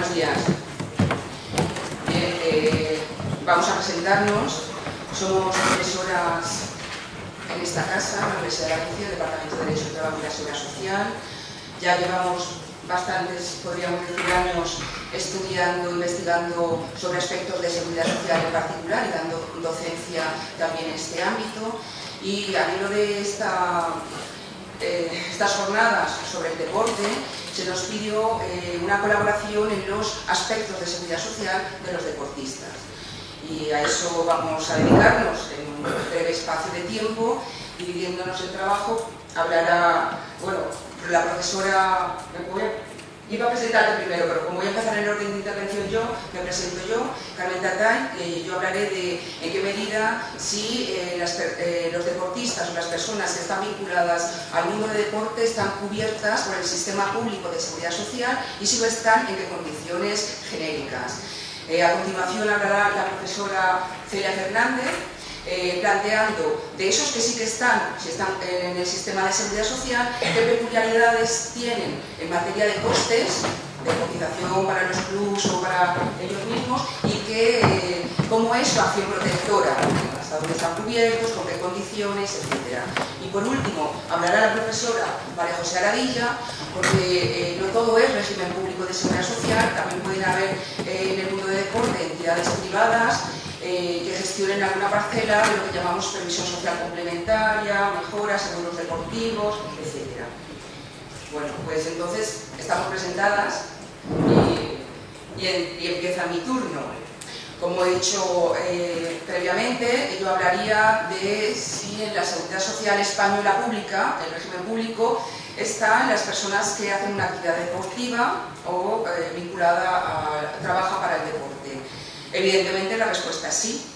buenos días. Bien, vamos a presentarnos. Somos profesoras en esta casa, en la Universidad de Galicia, Departamento de Derecho, Trabajo y la Seguridad Social. Ya llevamos bastantes, podríamos decir, años estudiando, investigando sobre aspectos de seguridad social en particular y dando docencia también en este ámbito. Y al hilo de estas jornadas sobre el deporte, se nos pidió una colaboración en los aspectos de seguridad social de los deportistas. Y a eso vamos a dedicarnos en un breve espacio de tiempo, dividiéndonos el trabajo. Hablará, bueno, la profesora... Iba a presentarte primero, pero como voy a empezar en el orden de intervención yo, me presento yo, Carmen Tatay. Yo hablaré de en qué medida si los deportistas o las personas que están vinculadas al mundo del deporte están cubiertas por el sistema público de seguridad social y si lo están, en qué condiciones genéricas. A continuación hablará la profesora Celia Fernández, planteando de esos que sí que están, si están en el sistema de seguridad social, qué peculiaridades tienen en materia de costes, de cotización para los clubs o para ellos mismos, y cómo es su acción protectora, hasta dónde están cubiertos, con qué condiciones, etc. Y por último, hablará la profesora María José Aradilla, porque no todo es régimen público de seguridad social, también pueden haber en el mundo del deporte entidades privadas que gestionen alguna parcela de lo que llamamos previsión social complementaria, mejoras, seguros deportivos, etc. Bueno, pues entonces estamos presentadas y empieza mi turno. Como he dicho previamente, yo hablaría de si en la seguridad social española pública, el régimen público, están las personas que hacen una actividad deportiva o trabaja para el deporte. Evidentemente la respuesta es sí.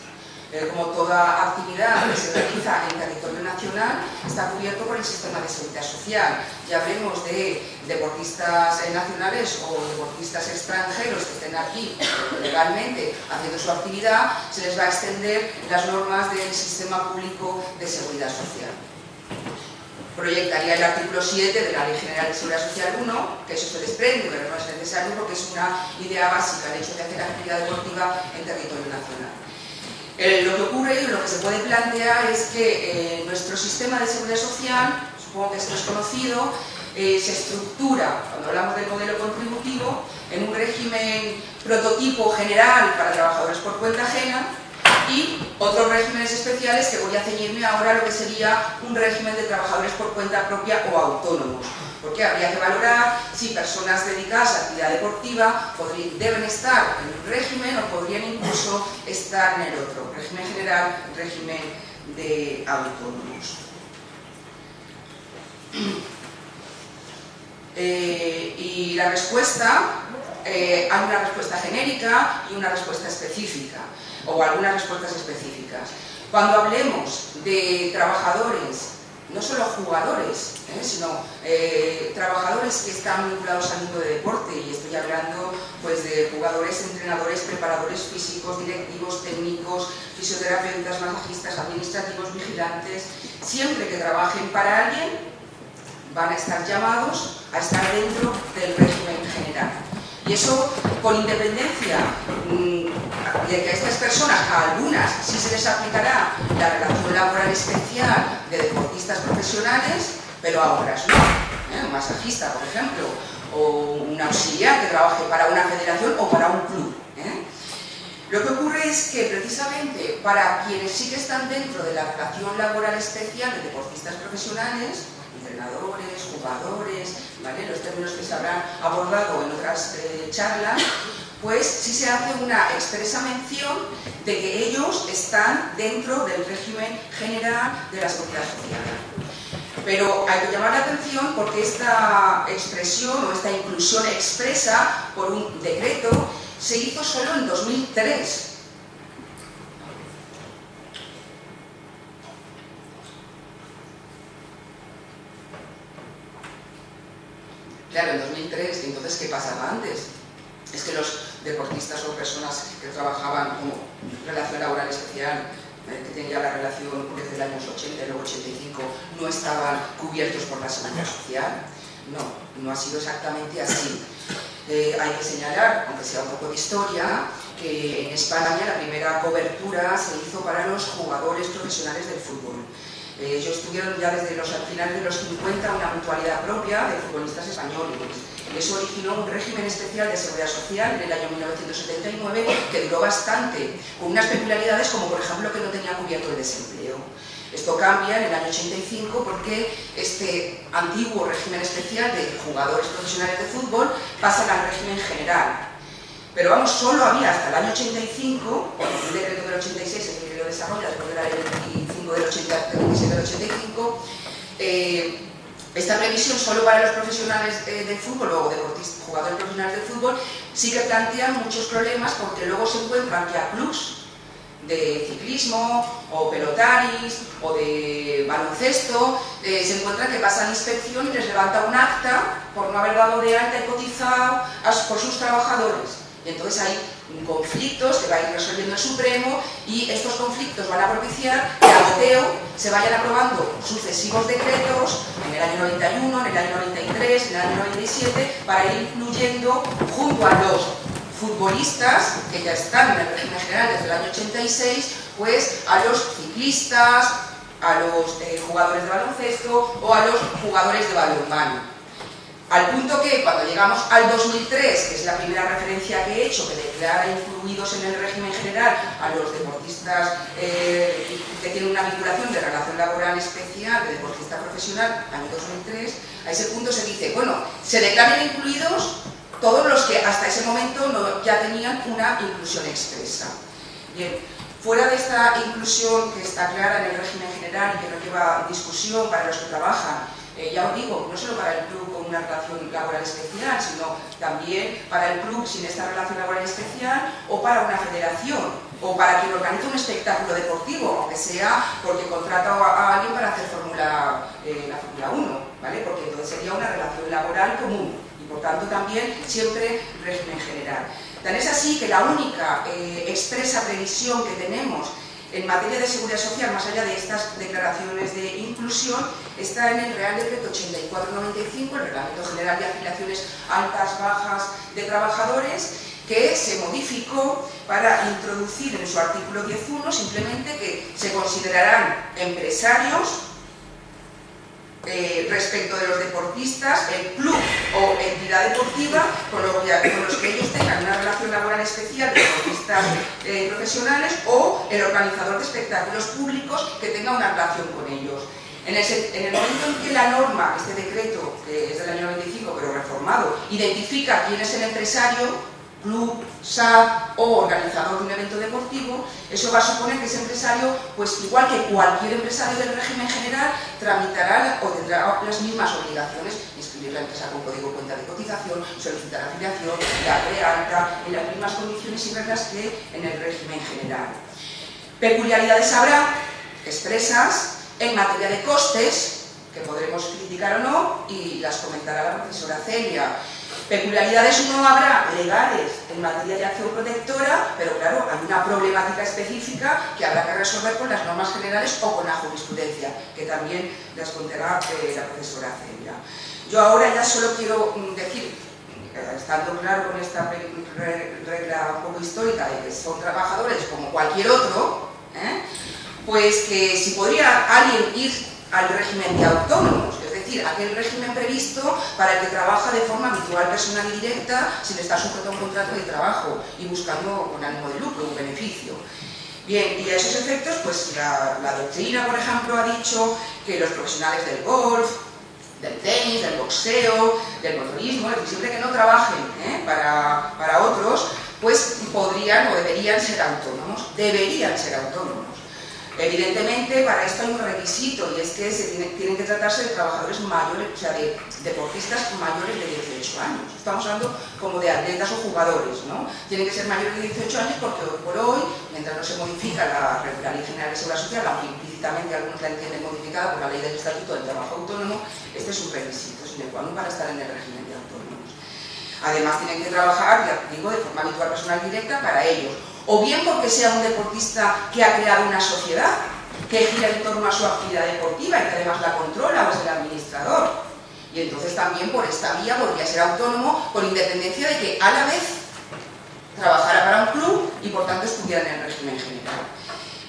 Como toda actividad que se realiza en territorio nacional está cubierto por el sistema de seguridad social. Ya hablemos de deportistas nacionales o deportistas extranjeros que estén aquí legalmente haciendo su actividad, se les va a extender las normas del sistema público de seguridad social. Proyectaría el artículo 7 de la Ley General de Seguridad Social 1, que eso se desprende, pero no es necesario porque es una idea básica, el hecho de hacer actividad deportiva en territorio nacional. Lo que ocurre y lo que se puede plantear es que nuestro sistema de seguridad social, supongo que esto es conocido, se estructura, cuando hablamos del modelo contributivo, en un régimen prototipo general para trabajadores por cuenta ajena y otros regímenes especiales que voy a ceñirme ahora a lo que sería un régimen de trabajadores por cuenta propia o autónomos. Porque habría que valorar si personas dedicadas a actividad deportiva deben estar en un régimen o podrían incluso estar en el otro, régimen general, régimen de autónomos. Y la respuesta, hay una respuesta genérica y una respuesta específica, o algunas respuestas específicas. Cuando hablemos de trabajadores, no solo jugadores, sino trabajadores que están vinculados al mundo de deporte, y estoy hablando pues, de jugadores, entrenadores, preparadores físicos, directivos, técnicos, fisioterapeutas, masajistas, administrativos, vigilantes, siempre que trabajen para alguien, van a estar llamados a estar dentro del régimen general. Y eso, con independencia de que a estas personas, a algunas, sí se les aplicará la relación laboral especial de deportistas profesionales, pero a otras no. Un masajista, por ejemplo, o un auxiliar que trabaje para una federación o para un club. Lo que ocurre es que, precisamente, para quienes sí que están dentro de la relación laboral especial de deportistas profesionales, entrenadores, jugadores, ¿vale? Los términos que se habrán abordado en otras charlas, pues sí se hace una expresa mención de que ellos están dentro del régimen general de la seguridad social. Pero hay que llamar la atención porque esta expresión o esta inclusión expresa por un decreto se hizo solo en 2003. Claro, en 2003, entonces, ¿qué pasaba antes? Es que los deportistas o personas que trabajaban como relación laboral especial, que tenían la relación desde el año 80 y luego 85, no estaban cubiertos por la seguridad social. No, no ha sido exactamente así. Hay que señalar, aunque sea un poco de historia, que en España la primera cobertura se hizo para los jugadores profesionales del fútbol. Ellos tuvieron ya desde los finales de los 50 una mutualidad propia de futbolistas españoles. Eso originó un régimen especial de seguridad social en el año 1979 que duró bastante, con unas peculiaridades como por ejemplo que no tenía cubierto el desempleo. Esto cambia en el año 85 porque este antiguo régimen especial de jugadores profesionales de fútbol pasa al régimen general. Pero vamos, solo había hasta el año 85, cuando el decreto del 86 es el que lo desarrolla, después de la ley 25 del 87 del 85, esta previsión solo para los profesionales del fútbol o deportistas, jugadores profesionales del fútbol, sí que plantean muchos problemas porque luego se encuentran que a clubs de ciclismo o pelotaris o de baloncesto se encuentran que pasan inspección y les levanta un acta por no haber dado de alta y cotizado por sus trabajadores. Y entonces hay conflictos que va a ir resolviendo el Supremo y estos conflictos van a propiciar que a goteo se vayan aprobando sucesivos decretos en el año 91, en el año 93, en el año 97 para ir incluyendo junto a los futbolistas que ya están en el régimen general desde el año 86, pues a los ciclistas, a los jugadores de baloncesto o a los jugadores de balonmano. Al punto que cuando llegamos al 2003, que es la primera referencia que he hecho, que declara incluidos en el régimen general a los deportistas que tienen una vinculación de relación laboral especial de deportista profesional, año 2003, a ese punto se dice, bueno, se declaran incluidos todos los que hasta ese momento ya tenían una inclusión expresa. Bien, fuera de esta inclusión que está clara en el régimen general y que no lleva discusión para los que trabajan, ya os digo, no solo para el club con una relación laboral especial, sino también para el club sin esta relación laboral especial o para una federación o para quien organiza un espectáculo deportivo, aunque sea porque contrata a alguien para hacer la Fórmula 1, ¿vale? Porque entonces sería una relación laboral común y por tanto también siempre régimen general. Tan es así que la única expresa previsión que tenemos en materia de seguridad social, más allá de estas declaraciones de inclusión, está en el Real Decreto 84/95, el Reglamento General de Afiliaciones Altas, Bajas de Trabajadores, que se modificó para introducir en su artículo 10.1 simplemente que se considerarán empresarios respecto de los deportistas, el club o entidad deportiva con los que ellos tengan una relación laboral especial de deportistas profesionales o el organizador de espectáculos públicos que tenga una relación con ellos. En el momento en que la norma, este decreto, que es del año 95 pero reformado, identifica quién es el empresario, club, SAD o organizador de un evento deportivo, eso va a suponer que ese empresario, pues igual que cualquier empresario del régimen general, tramitará o tendrá las mismas obligaciones: inscribir la empresa con código cuenta de cotización, solicitar afiliación, dar de alta, en las mismas condiciones y reglas que en el régimen general. Peculiaridades habrá expresas en materia de costes, que podremos criticar o no, y las comentará la profesora Celia. Peculiaridades no habrá legales en materia de acción protectora, pero claro, hay una problemática específica que habrá que resolver con las normas generales o con la jurisprudencia, que también las contará la profesora Celia. Yo ahora ya solo quiero decir, estando claro con esta regla un poco histórica de que son trabajadores como cualquier otro, pues que si podría alguien ir al régimen de autónomos, es decir, aquel régimen previsto para el que trabaja de forma habitual, personal y directa, sin estar sujeto a un contrato de trabajo y buscando con ánimo de lucro, un beneficio. Bien, y a esos efectos, pues la doctrina, por ejemplo, ha dicho que los profesionales del golf, del tenis, del boxeo, del motorismo, es decir, siempre que no trabajen para otros, pues podrían o deberían ser autónomos. Deberían ser autónomos. Evidentemente, para esto hay un requisito, y es que tienen que tratarse de trabajadores mayores, o sea, de deportistas mayores de 18 años. Estamos hablando como de atletas o jugadores, ¿no? Tienen que ser mayores de 18 años porque hoy por hoy, mientras no se modifica la Ley General de Seguridad Social, aunque implícitamente algunos la entienden modificada por la Ley del Estatuto del Trabajo Autónomo, este es un requisito sine qua non para estar en el régimen de autónomos. Además, tienen que trabajar, ya digo, de forma habitual, personal directa para ellos. O bien porque sea un deportista que ha creado una sociedad que gira en torno a su actividad deportiva y que además la controla o es el administrador. Y Y entonces también por esta vía podría ser autónomo con independencia de que a la vez trabajara para un club y por tanto estudiara en el régimen general.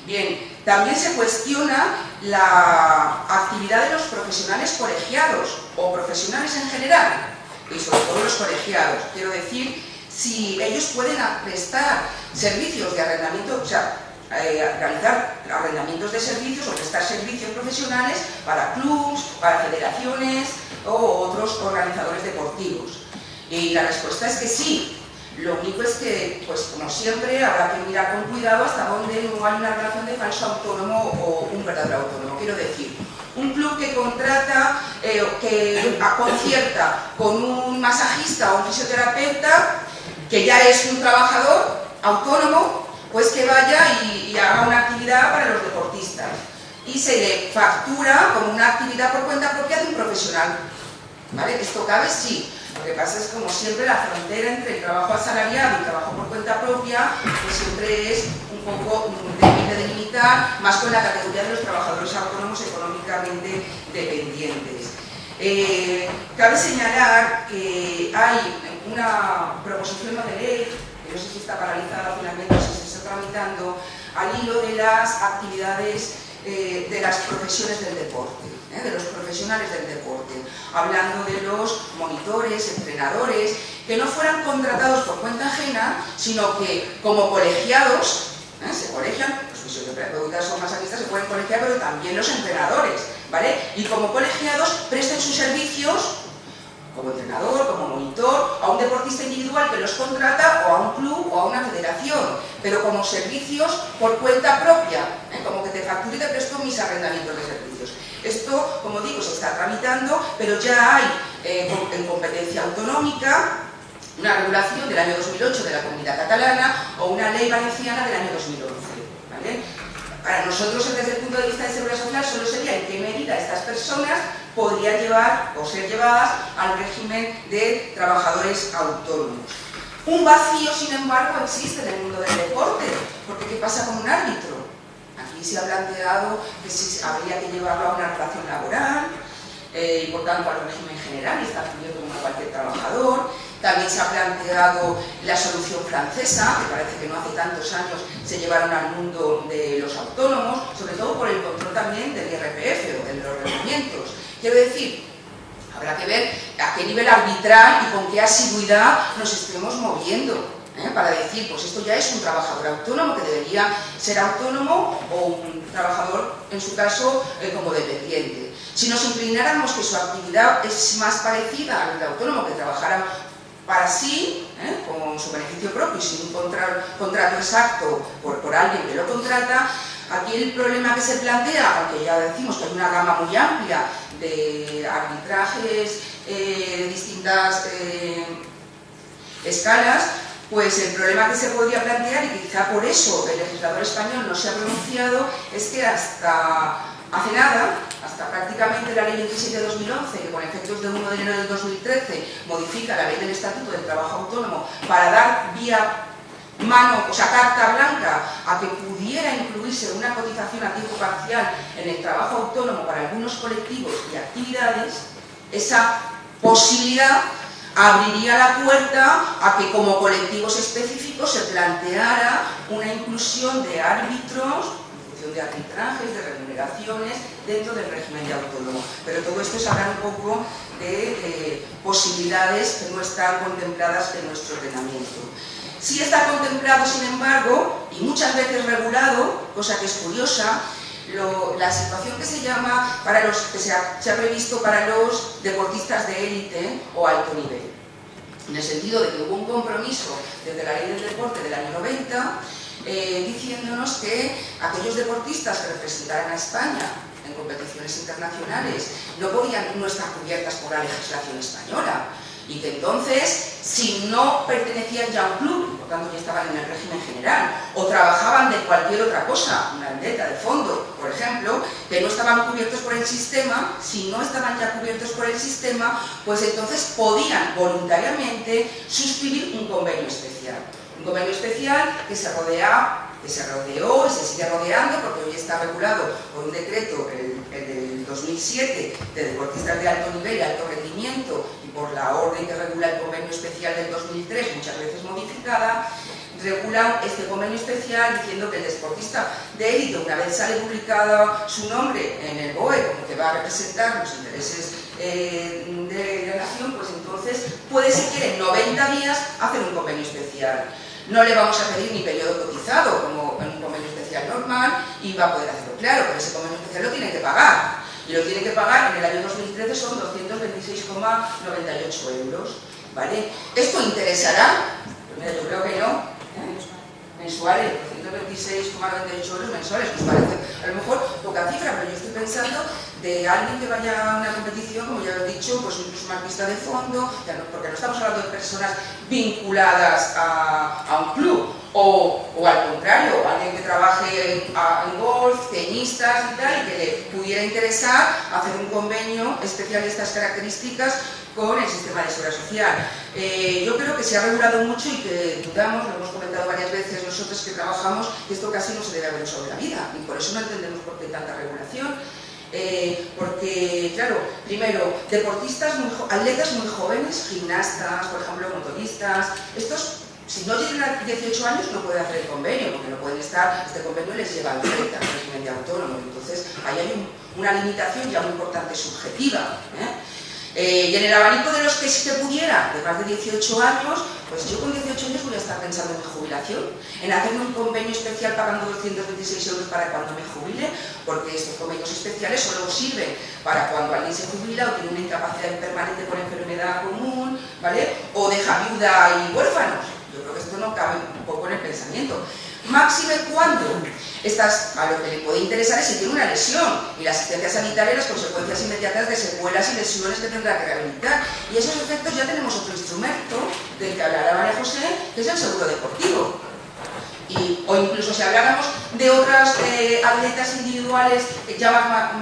Bien, también se cuestiona la actividad de los profesionales colegiados o profesionales en general, y sobre todo los colegiados. Quiero decir, si ellos pueden prestar servicios de arrendamiento, o sea, realizar arrendamientos de servicios o prestar servicios profesionales para clubs, para federaciones o otros organizadores deportivos. Y la respuesta es que sí. Lo único es que, pues como siempre, habrá que mirar con cuidado hasta dónde no hay una relación de falso autónomo o un verdadero autónomo. Quiero decir, un club que contrata, que concierta con un masajista o un fisioterapeuta, que ya es un trabajador autónomo, pues que vaya y haga una actividad para los deportistas. Y se le factura como una actividad por cuenta propia de un profesional. ¿Vale? ¿Esto cabe? Sí. Lo que pasa es, como siempre, la frontera entre el trabajo asalariado y el trabajo por cuenta propia, pues siempre es un poco difícil de delimitar, más con la categoría de los trabajadores autónomos económicamente dependientes. Cabe señalar que hay una proposición no de ley, que no sé si está paralizada finalmente o si se está tramitando, al hilo de las actividades de las profesiones del deporte, de los profesionales del deporte, hablando de los monitores, entrenadores, que no fueran contratados por cuenta ajena, sino que como colegiados, se colegian, los fisioterapeutas o masajistas se pueden colegiar, pero también los entrenadores, ¿vale? Y como colegiados presten sus servicios como entrenador, como monitor, a un deportista individual que los contrata o a un club o a una federación, pero como servicios por cuenta propia, como que te facture y te presto mis arrendamientos de servicios. Esto, como digo, se está tramitando, pero ya hay en competencia autonómica una regulación del año 2008 de la Comunidad Catalana o una ley valenciana del año 2011. ¿Vale? Para nosotros, desde el punto de vista de seguridad social, solo sería en qué medida estas personas podrían llevar o ser llevadas al régimen de trabajadores autónomos. Un vacío, sin embargo, existe en el mundo del deporte, porque ¿qué pasa con un árbitro? Aquí se ha planteado que sí habría que llevarlo a una relación laboral y por tanto al régimen general y estar cubierto como cualquier trabajador. También se ha planteado la solución francesa, que parece que no hace tantos años se llevaron al mundo de los autónomos, sobre todo por el control también del IRPF o de los rendimientos. Quiero decir, habrá que ver a qué nivel arbitral y con qué asiduidad nos estemos moviendo, para decir, pues esto ya es un trabajador autónomo que debería ser autónomo o un trabajador, en su caso, como dependiente. Si nos inclináramos que su actividad es más parecida al del autónomo, que trabajara para sí, con su beneficio propio y sin un contrato exacto por alguien que lo contrata, aquí el problema que se plantea, aunque ya decimos que hay una gama muy amplia de arbitrajes de distintas escalas, pues el problema que se podría plantear, y quizá por eso el legislador español no se ha pronunciado, es que hasta hace nada, hasta prácticamente la ley 27 de 2011, que con efectos de 1 de enero del 2013 modifica la ley del Estatuto del Trabajo Autónomo para dar vía mano, o sea, carta blanca a que pudiera incluirse una cotización a tiempo parcial en el trabajo autónomo para algunos colectivos y actividades, esa posibilidad abriría la puerta a que como colectivos específicos se planteara una inclusión de árbitros, de arbitrajes, de remuneraciones dentro del régimen de autónomo. Pero todo esto es hablar un poco de posibilidades que no están contempladas en nuestro ordenamiento. Sí está contemplado, sin embargo, y muchas veces regulado, cosa que es curiosa, la situación que se llama, que se ha previsto para los deportistas de élite o alto nivel. En el sentido de que hubo un compromiso desde la ley del deporte del año 90, diciéndonos que aquellos deportistas que representaran a España en competiciones internacionales no podían no estar cubiertas por la legislación española y que entonces, si no pertenecían ya a un club, por tanto ya estaban en el régimen general, o trabajaban de cualquier otra cosa, una aldeta de fondo, por ejemplo, que no estaban cubiertos por el sistema, si no estaban ya cubiertos por el sistema, pues entonces podían voluntariamente suscribir un convenio especial. Un convenio especial que se rodeó y se sigue rodeando, porque hoy está regulado por un decreto, el del 2007 de deportistas de alto nivel y alto rendimiento y por la orden que regula el convenio especial del 2003, muchas veces modificada, regulan este convenio especial diciendo que el deportista de élite, una vez sale publicado su nombre en el BOE como que va a representar los intereses de la nación, pues entonces puede, si quiere, en 90 días hacer un convenio especial. No le vamos a pedir ni periodo cotizado como en un convenio especial normal y va a poder hacerlo claro, pero ese convenio especial lo tiene que pagar. Y lo tiene que pagar en el año 2013 son 226,98 euros. ¿Vale? ¿Esto interesará? Pues mira, yo creo que no. Mensuales, 226,98 euros mensuales. Nos parece a lo mejor poca cifra, pero yo estoy pensando de alguien que vaya a una competición, como ya he dicho, pues incluso una pista de fondo, porque no estamos hablando de personas vinculadas a un club, o al contrario, alguien que trabaje en golf, tenistas y tal, y que le pudiera interesar hacer un convenio especial de estas características con el sistema de seguridad social. Yo creo que se ha regulado mucho y que dudamos, lo hemos comentado varias veces nosotros que trabajamos, que esto casi no se debe haber sobre la vida, y por eso no entendemos por qué tanta regulación. Porque, claro, primero, deportistas, atletas muy jóvenes, gimnastas, por ejemplo, motoristas, estos, si no llegan a 18 años no pueden hacer el convenio, porque no pueden estar, este convenio les lleva al 30, al régimen de autónomo, entonces ahí hay una limitación ya muy importante subjetiva. Y en el abanico de los que sí que pudiera, de más de 18 años, pues yo con 18 años voy a estar pensando en mi jubilación, en hacerme un convenio especial pagando 226 euros para cuando me jubile, porque estos convenios especiales solo sirven para cuando alguien se jubila o tiene una incapacidad permanente por enfermedad común, ¿vale? O deja viuda y huérfanos. Yo creo que esto no cabe un poco en el pensamiento. Máxime cuando a lo que le puede interesar es si tiene una lesión y la asistencia sanitaria y las consecuencias inmediatas de secuelas y lesiones que tendrá que rehabilitar. Y esos efectos ya tenemos otro instrumento del que hablará María José, que es el seguro deportivo. O incluso si habláramos de otras atletas individuales ya más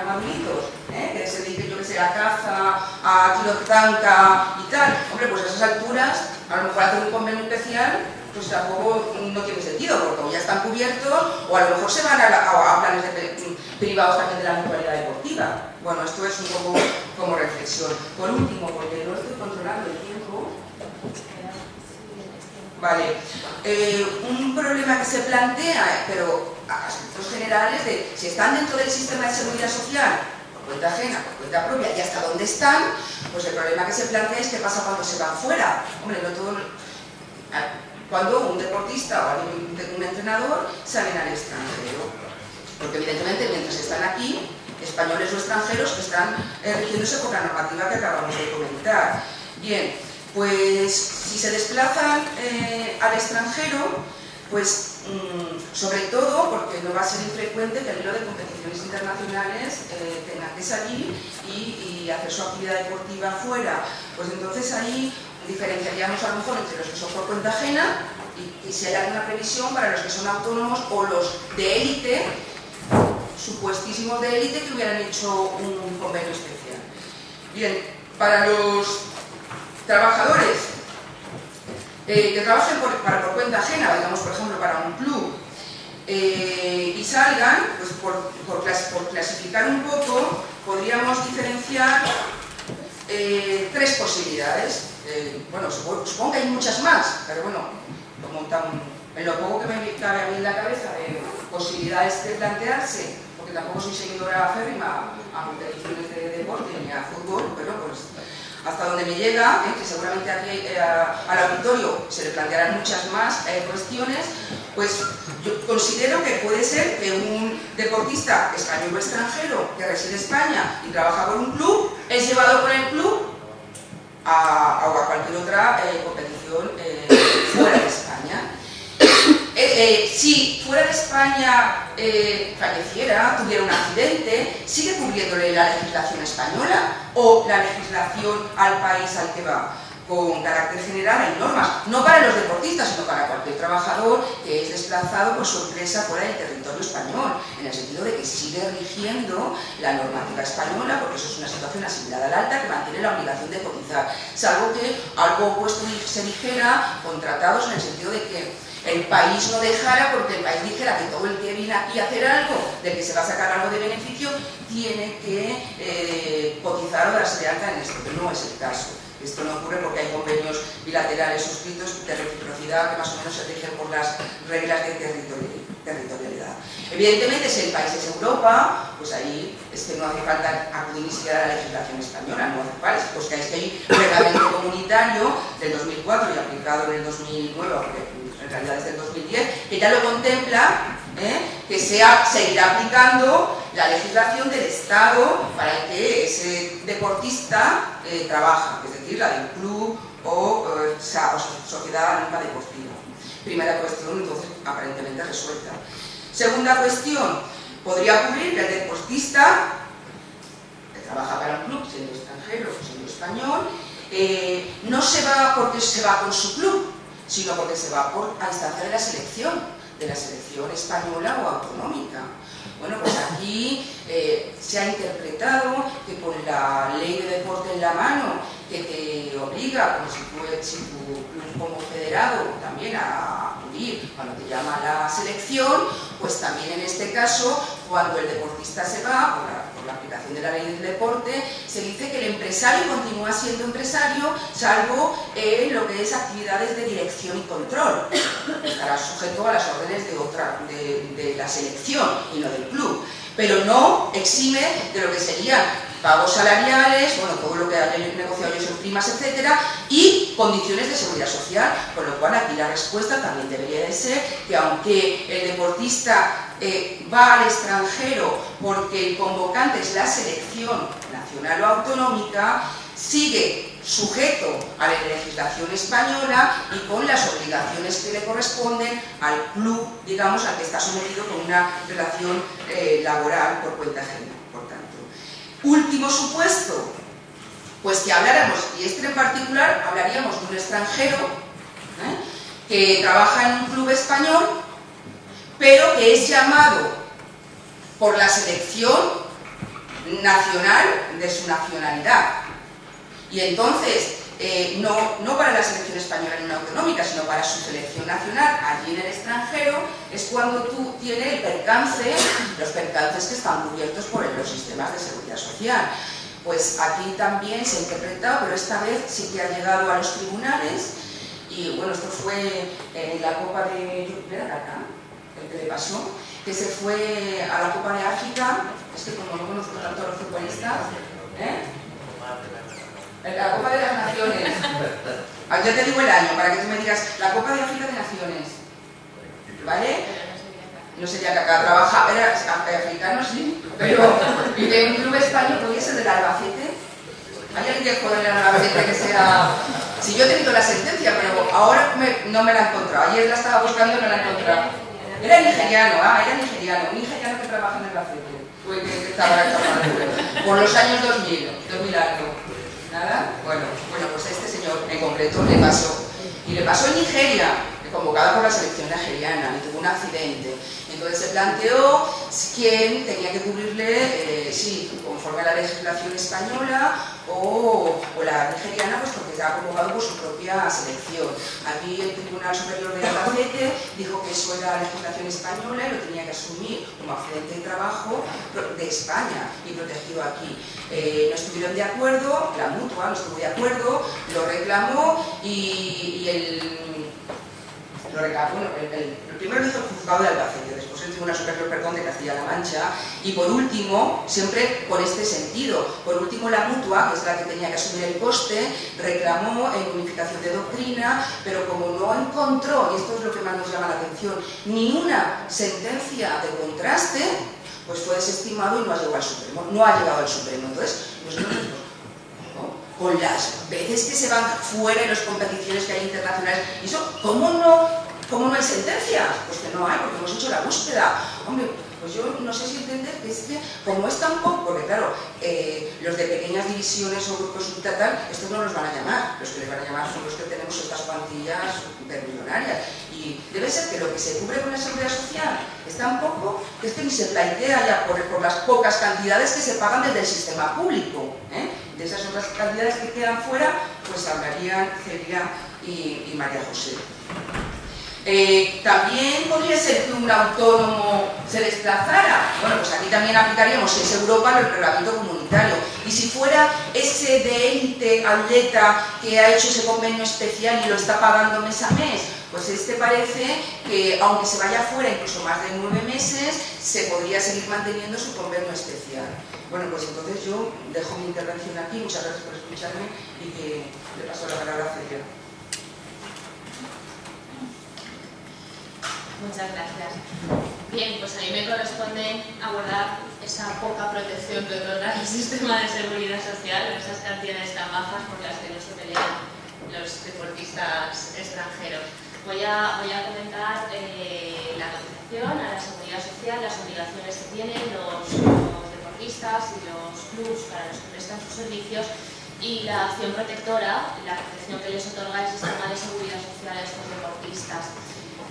maduritos, que se dediquen, yo que sé, a caza, a tiro tanca y tal. Hombre, pues a esas alturas, a lo mejor hacer un convenio especial pues tampoco no tiene sentido, porque ya están cubiertos, o a lo mejor se van a planes privados también de la mutualidad deportiva. Bueno, esto es un poco como reflexión. Por último, porque no estoy controlando el tiempo, vale, un problema que se plantea, pero a aspectos generales, de si están dentro del sistema de seguridad social, por cuenta ajena, por cuenta propia, y hasta dónde están, pues el problema que se plantea es qué pasa cuando se van fuera. Hombre, no todo... Cuando un deportista o un entrenador salen al extranjero, porque evidentemente mientras están aquí, españoles o extranjeros están rigiéndose por la normativa que acabamos de comentar. Bien, pues si se desplazan al extranjero, pues sobre todo porque no va a ser infrecuente que al hilo de competiciones internacionales tengan que salir y hacer su actividad deportiva fuera, pues entonces ahí diferenciaríamos a lo mejor entre los que son por cuenta ajena y si hay alguna previsión para los que son autónomos o los de élite, supuestísimos de élite que hubieran hecho un convenio especial. Bien, para los trabajadores que trabajen por cuenta ajena, digamos por ejemplo para un club, y salgan, pues por clasificar un poco, podríamos diferenciar tres posibilidades. Bueno, supongo que hay muchas más, pero bueno, en lo poco que me cabe a mí en la cabeza de posibilidades de plantearse, porque tampoco soy seguidora férrima a competiciones de deporte ni a fútbol, pero pues hasta donde me llega, que seguramente aquí al auditorio se le plantearán muchas más cuestiones, pues yo considero que puede ser que un deportista español o extranjero que reside en España y trabaja por un club, es llevado por el club a cualquier otra competición fuera de España. Si fuera de España falleciera, tuviera un accidente, ¿sigue cubriéndole la legislación española o la legislación al país al que va? Con carácter general hay normas, no para los deportistas, sino para cualquier trabajador que es desplazado por su empresa fuera del territorio español, en el sentido de que sigue rigiendo la normativa española, porque eso es una situación asimilada al alta que mantiene la obligación de cotizar, salvo que algo opuesto se dijera con tratados en el sentido de que el país no dejara, porque el país dijera que todo el que viene aquí a hacer algo, del que se va a sacar algo de beneficio, tiene que cotizar o darse de alta en esto, pero no es el caso. Esto no ocurre porque hay convenios bilaterales suscritos de reciprocidad que más o menos se rigen por las reglas de territorialidad. Evidentemente, si el país es Europa, pues ahí es que no hace falta acudir ni siquiera a la legislación española, no hace falta, pues que hay reglamento comunitario del 2004 y aplicado en el 2009, porque en realidad desde el 2010, que ya lo contempla, que seguirá aplicando la legislación del Estado para el que ese deportista trabaja, es decir, la del club o sociedad anónima deportiva. Primera cuestión, entonces, aparentemente resuelta. Segunda cuestión, podría ocurrir que el deportista que trabaja para un club, siendo extranjero o siendo español, no se va porque se va con su club, sino porque se va a instancia de la selección española o autonómica. Bueno, pues aquí se ha interpretado que con la ley de deporte en la mano, que te obliga, como si tu club como federado, también a acudir cuando te llama la selección, pues también en este caso, cuando el deportista se va, por la aplicación de la ley del deporte, se dice que el empresario continúa siendo empresario, salvo en lo que es actividades de dirección y control. Estará sujeto a las órdenes de la selección y no del club, pero no exime de lo que serían pagos salariales, bueno, todo lo que hayan negociado ellos en primas, etcétera, y condiciones de seguridad social, con lo cual aquí la respuesta también debería de ser que aunque el deportista va al extranjero porque el convocante es la selección nacional o autonómica, sigue sujeto a la legislación española y con las obligaciones que le corresponden al club, digamos, al que está sometido con una relación laboral por cuenta ajena. Por tanto, último supuesto, pues que habláramos, y este en particular, hablaríamos de un extranjero que trabaja en un club español, pero que es llamado por la selección nacional de su nacionalidad. Y entonces, no para la selección española ni una autonómica, sino para su selección nacional, allí en el extranjero, es cuando tú tienes el percance, los percances que están cubiertos por los sistemas de seguridad social. Pues aquí también se ha interpretado, pero esta vez sí que ha llegado a los tribunales, y bueno, esto fue en la Copa de... el que le pasó, que se fue a la Copa de África, es que como no conozco tanto a los futbolistas, la Copa de las Naciones. Ya te digo el año, para que tú me digas, la Copa de África de Naciones. ¿Vale? No sería que acá trabaja, era africano, sí, pero vive en un club español, podría ser del Albacete. ¿Hay alguien que juegue en el Albacete que sea...? Si yo he tenido la sentencia, pero ahora no me la he encontrado. Ayer la estaba buscando y no la he encontrado. Era nigeriano, un nigeriano que trabaja en el Albacete. Fue que estaba por los años 2000 algo. ¿Nada? Bueno, pues a este señor en concreto le pasó. Y le pasó en Nigeria, convocado por la selección nigeriana, y tuvo un accidente. Entonces se planteó quién tenía que cubrirle, sí, conforme a la legislación española o la nigeriana, pues porque estaba convocado por su propia selección. Aquí el Tribunal Superior de Albacete dijo que eso era legislación española y lo tenía que asumir como accidente de trabajo de España y protegido aquí. No estuvieron de acuerdo, la mutua no estuvo de acuerdo, lo reclamó el primero lo hizo el juzgado de Albacete, después el Tribunal Superior de Castilla-La Mancha, y por último, siempre con este sentido, por último la mutua, que es la que tenía que asumir el coste, reclamó en unificación de doctrina, pero como no encontró, y esto es lo que más nos llama la atención, ni una sentencia de contraste, pues fue desestimado y no ha llegado al Supremo. Entonces, nosotros con las veces que se van fuera en las competiciones que hay internacionales, y eso, ¿cómo no hay sentencia? Pues que no hay, porque hemos hecho la búsqueda. Hombre, pues yo no sé si entender que es que, como es tan poco, porque claro, los de pequeñas divisiones o grupos tal, estos no los van a llamar, los que les van a llamar son los que tenemos estas cuantillas supermillonarias. Y debe ser que lo que se cubre con la seguridad social es tan poco que es que ni se plantea ya por las pocas cantidades que se pagan desde el sistema público. De esas otras cantidades que quedan fuera, pues hablarían Celia y María José. También podría ser que un autónomo se desplazara. Bueno, pues aquí también aplicaríamos, si es Europa, el reglamento comunitario. Y si fuera ese de élite atleta que ha hecho ese convenio especial y lo está pagando mes a mes, pues parece que, aunque se vaya fuera incluso más de 9 meses, se podría seguir manteniendo su convenio especial. Bueno, pues entonces yo dejo mi intervención aquí. Muchas gracias por escucharme y que le paso la palabra a Celia. Muchas gracias. Bien, pues a mí me corresponde abordar esa poca protección que otorga el sistema de seguridad social, esas cantidades tan bajas por las que no se pelean los deportistas extranjeros. Voy a comentar la cotización a la seguridad social, las obligaciones que tienen los deportistas y los clubs para los que prestan sus servicios y la acción protectora, la protección que les otorga el sistema de seguridad social a estos deportistas.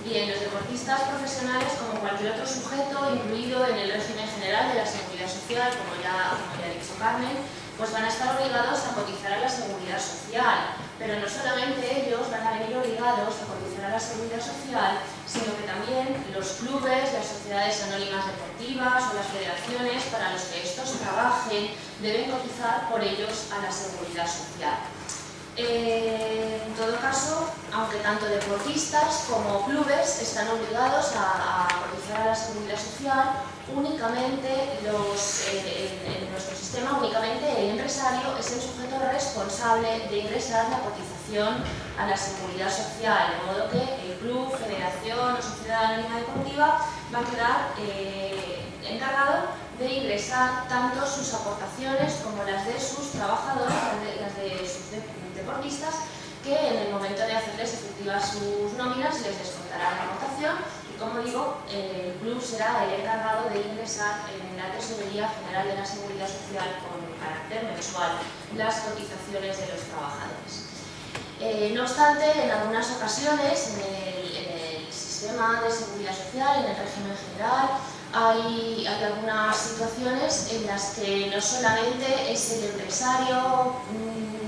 Bien, los deportistas profesionales, como cualquier otro sujeto incluido en el régimen general de la seguridad social, como ya ha dicho Carmen, pues van a estar obligados a cotizar a la seguridad social. Pero no solamente ellos van a venir obligados a cotizar a la seguridad social, sino que también los clubes, las sociedades anónimas deportivas o las federaciones para los que estos trabajen deben cotizar por ellos a la seguridad social. En todo caso, aunque tanto deportistas como clubes están obligados a cotizar a la seguridad social, únicamente en nuestro sistema, únicamente el empresario es el sujeto responsable de ingresar la cotización a la seguridad social, de modo que el club, federación o sociedad anónima deportiva va a quedar encargado de ingresar tanto sus aportaciones como las de sus trabajadores, las de sus deportistas, que en el momento de hacerles efectivas sus nóminas les descontará la aportación y, como digo, el club será el encargado de ingresar en la Tesorería General de la Seguridad Social con carácter mensual las cotizaciones de los trabajadores. No obstante, en algunas ocasiones en el sistema de seguridad social, en el régimen general, hay algunas situaciones en las que no solamente es el empresario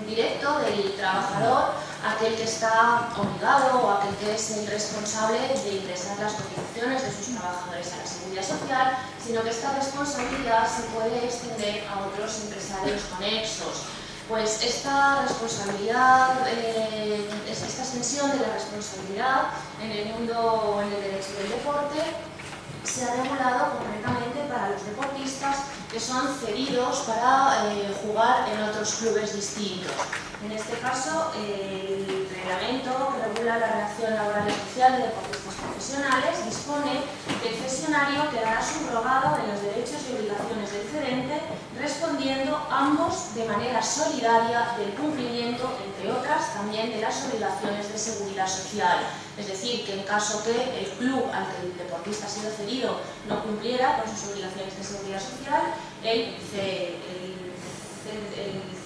directo del trabajador aquel que está obligado o aquel que es el responsable de ingresar las cotizaciones de sus trabajadores a la seguridad social, sino que esta responsabilidad se puede extender a otros empresarios conexos. Pues esta responsabilidad, esta extensión de la responsabilidad en el mundo, en el derecho del deporte, se ha regulado concretamente para los deportistas que son cedidos para jugar en otros clubes distintos. En este caso, el reglamento que regula la relación laboral y social de deportistas profesionales dispone que el cesionario quedará subrogado en los derechos y obligaciones del cedente, respondiendo ambos de manera solidaria del cumplimiento, entre otras, también de las obligaciones de seguridad social. Es decir, que en caso que el club al que el deportista ha sido cedido no cumpliera con sus obligaciones de seguridad social, el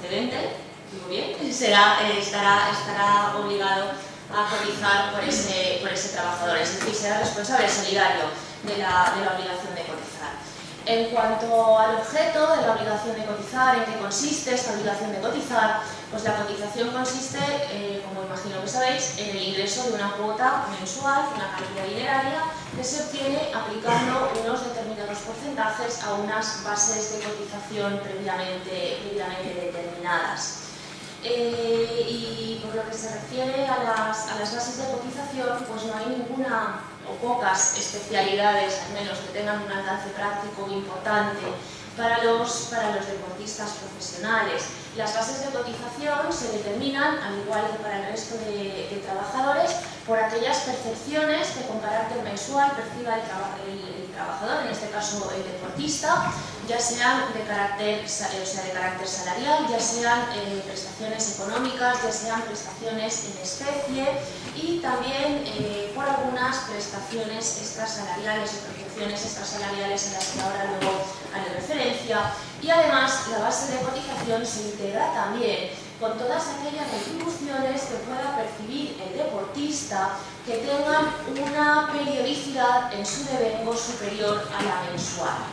cedente, digo bien, estará obligado a cotizar por ese trabajador, es decir, será responsable solidario de la obligación de cotizar. En cuanto al objeto de la obligación de cotizar, ¿en qué consiste esta obligación de cotizar? Pues la cotización consiste, como imagino que sabéis, en el ingreso de una cuota mensual, una cantidad dineraria, que se obtiene aplicando unos determinados porcentajes a unas bases de cotización previamente determinadas. Y por lo que se refiere a las bases de cotización, pues no hay ninguna o pocas especialidades, al menos que tengan un alcance práctico importante para los deportistas profesionales. Las bases de cotización se determinan, al igual que para el resto de trabajadores, por aquellas percepciones que con carácter mensual perciba el trabajador, en este caso el deportista, ya sean de carácter salarial, ya sean prestaciones económicas, ya sean prestaciones en especie y también por algunas prestaciones extrasalariales o percepciones extrasalariales en las que ahora luego haré referencia. Y además la base de cotización se integra también con todas aquellas retribuciones que pueda percibir el deportista que tengan una periodicidad en su devengo superior a la mensual.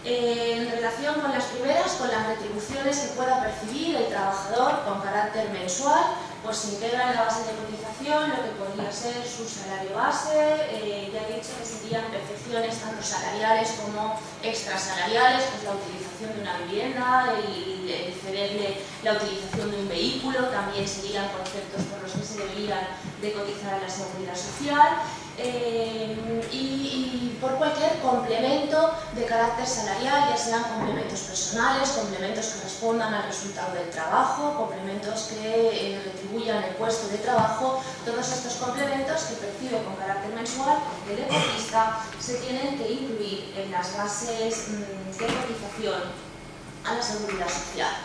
En relación con las primeras, con las retribuciones que pueda percibir el trabajador con carácter mensual, pues se integra en la base de cotización lo que podría ser su salario base, ya he dicho que serían percepciones tanto salariales como extrasalariales, pues la utilización de una vivienda, el cederle la utilización de un vehículo, también serían conceptos por los que se deberían de cotizar a la seguridad social, y por cualquier complemento de carácter salarial, ya sean complementos personales, complementos que respondan al resultado del trabajo, complementos que retribuyan el puesto de trabajo, todos estos complementos que percibe con carácter mensual el deportista se tienen que incluir en las bases de cotización a la seguridad social.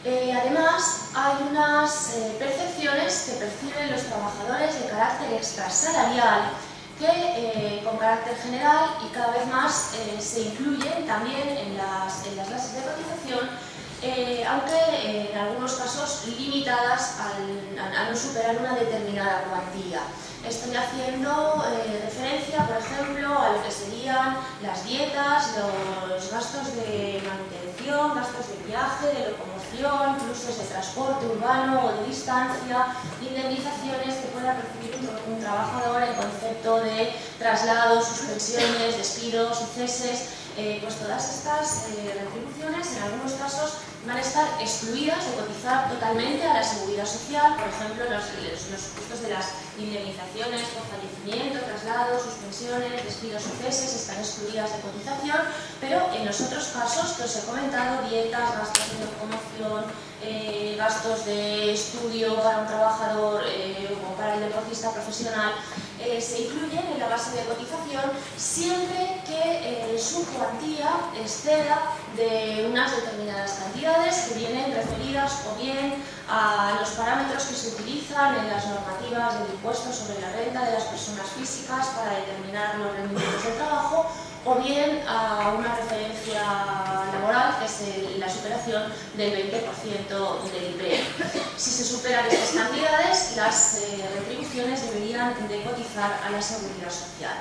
Además, hay unas percepciones que perciben los trabajadores de carácter extrasalarial que con carácter general y cada vez más se incluyen también en las bases de cotización, aunque en algunos casos limitadas a no superar una determinada cuantía. Estoy haciendo referencia, por ejemplo, a lo que serían las dietas, los gastos de manutención, gastos de viaje, de locomoción, pluses de transporte urbano o de distancia, indemnizaciones que pueda percibir un trabajador en concepto de traslados, suspensiones, despidos y ceses. Pues todas estas retribuciones en algunos casos van a estar excluidas de cotizar totalmente a la seguridad social. Por ejemplo, los costos de las indemnizaciones por fallecimiento, traslados, suspensiones, despidos o ceses están excluidas de cotización, pero en los otros casos que os he comentado, dietas, gastos de locomoción, gastos de estudio para un trabajador o para el deportista profesional, se incluyen en la base de cotización siempre que su cuantía exceda de unas determinadas cantidades que vienen referidas o bien a los parámetros que se utilizan en las normativas del impuesto sobre la renta de las personas físicas para determinar los rendimientos del trabajo, o bien a una referencia laboral, que es la superación del 20% del IPM. Si se superan estas cantidades, las retribuciones deberían de cotizar a la seguridad social.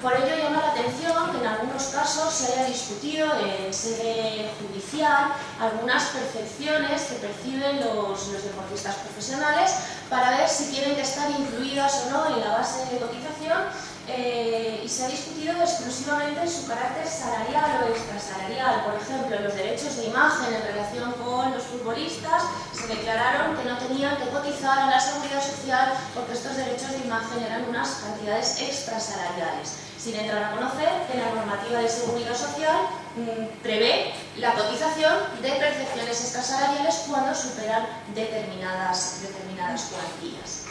Por ello llama la atención que en algunos casos se haya discutido en sede judicial algunas percepciones que perciben los deportistas profesionales para ver si tienen que estar incluidas o no en la base de cotización, y se ha discutido exclusivamente su carácter salarial o extrasalarial. Por ejemplo, los derechos de imagen en relación con los futbolistas se declararon que no tenían que cotizar a la seguridad social porque estos derechos de imagen eran unas cantidades extrasalariales, sin entrar a conocer que la normativa de seguridad social prevé la cotización de percepciones extrasalariales cuando superan determinadas cuantías.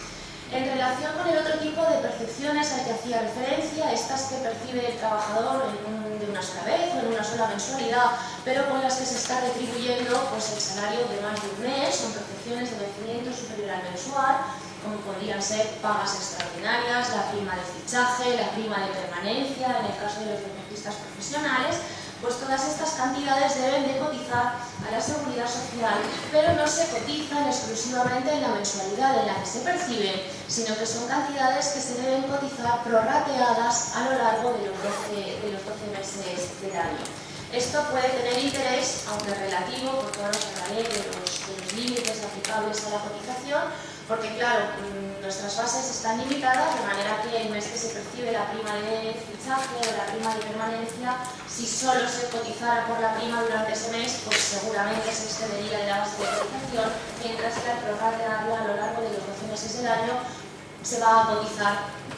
En relación con el otro tipo de percepciones al que hacía referencia, estas que percibe el trabajador de una sola vez o en una sola mensualidad, pero con las que se está retribuyendo pues, el salario de más de un mes, son percepciones de vencimiento superior al mensual, como podrían ser pagas extraordinarias, la prima de fichaje, la prima de permanencia, en el caso de los deportistas profesionales. Pues todas estas cantidades deben de cotizar a la seguridad social, pero no se cotizan exclusivamente en la mensualidad en la que se perciben, sino que son cantidades que se deben cotizar prorrateadas a lo largo de los 12 meses del año. Esto puede tener interés, aunque relativo, por todo lo que la ley de los límites aplicables a la cotización, porque claro, nuestras bases están limitadas, de manera que el mes que se percibe la prima de fichaje o la prima de permanencia, si solo se cotizara por la prima durante ese mes, pues seguramente se excedería de la base de cotización, mientras que al prorratearla a lo largo de los 12 meses del año se va a cotizar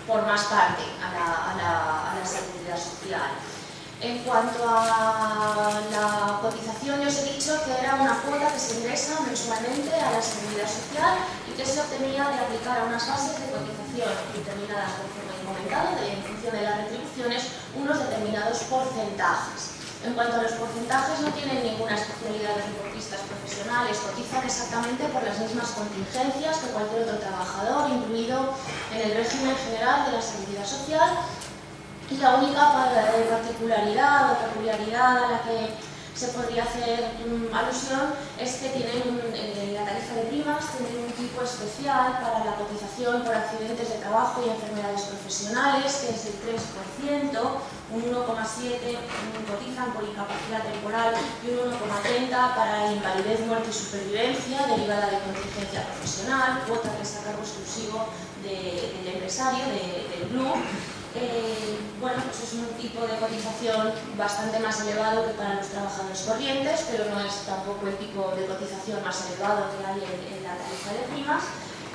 por más parte a la seguridad social. En cuanto a la cotización, yo os he dicho que era una cuota que se ingresa mensualmente a la seguridad social y que se obtenía de aplicar a unas bases de cotización determinadas, como he comentado, en función de las retribuciones, unos determinados porcentajes. En cuanto a los porcentajes, no tienen ninguna especialidad los deportistas profesionales, cotizan exactamente por las mismas contingencias que cualquier otro trabajador, incluido en el régimen general de la seguridad social. Y la única particularidad o peculiaridad a la que se podría hacer alusión es que tienen la tarifa de primas mínimas tienen un tipo especial para la cotización por accidentes de trabajo y enfermedades profesionales, que es el 3%, un 1,7% cotizan por incapacidad temporal y un 1,30% para invalidez, muerte y supervivencia derivada de contingencia profesional, cuota que es a cargo exclusivo del empresario, del club. Bueno, pues es un tipo de cotización bastante más elevado que para los trabajadores corrientes, pero no es tampoco el tipo de cotización más elevado que hay en la tarifa de primas.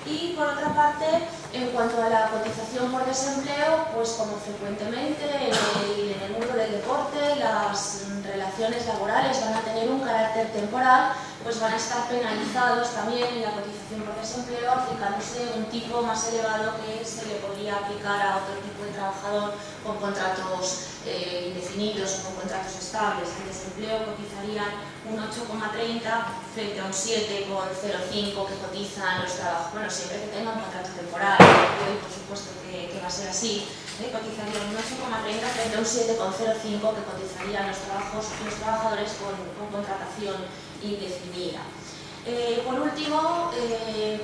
Y por otra parte, en cuanto a la cotización por desempleo, pues como frecuentemente en el mundo del deporte las relaciones laborales van a tener un carácter temporal, pues van a estar penalizados también en la cotización por desempleo, aplicándose un tipo más elevado que se le podría aplicar a otro tipo de trabajador con contratos indefinidos o con contratos estables. En desempleo cotizarían un 8,30 frente a un 7,05 que cotizan los trabajadores, bueno, siempre que tengan un contrato temporal, por supuesto que va a ser así, cotizarían un 8,30 frente a un 7,05 que cotizarían los trabajadores con contratación indefinida. Por último,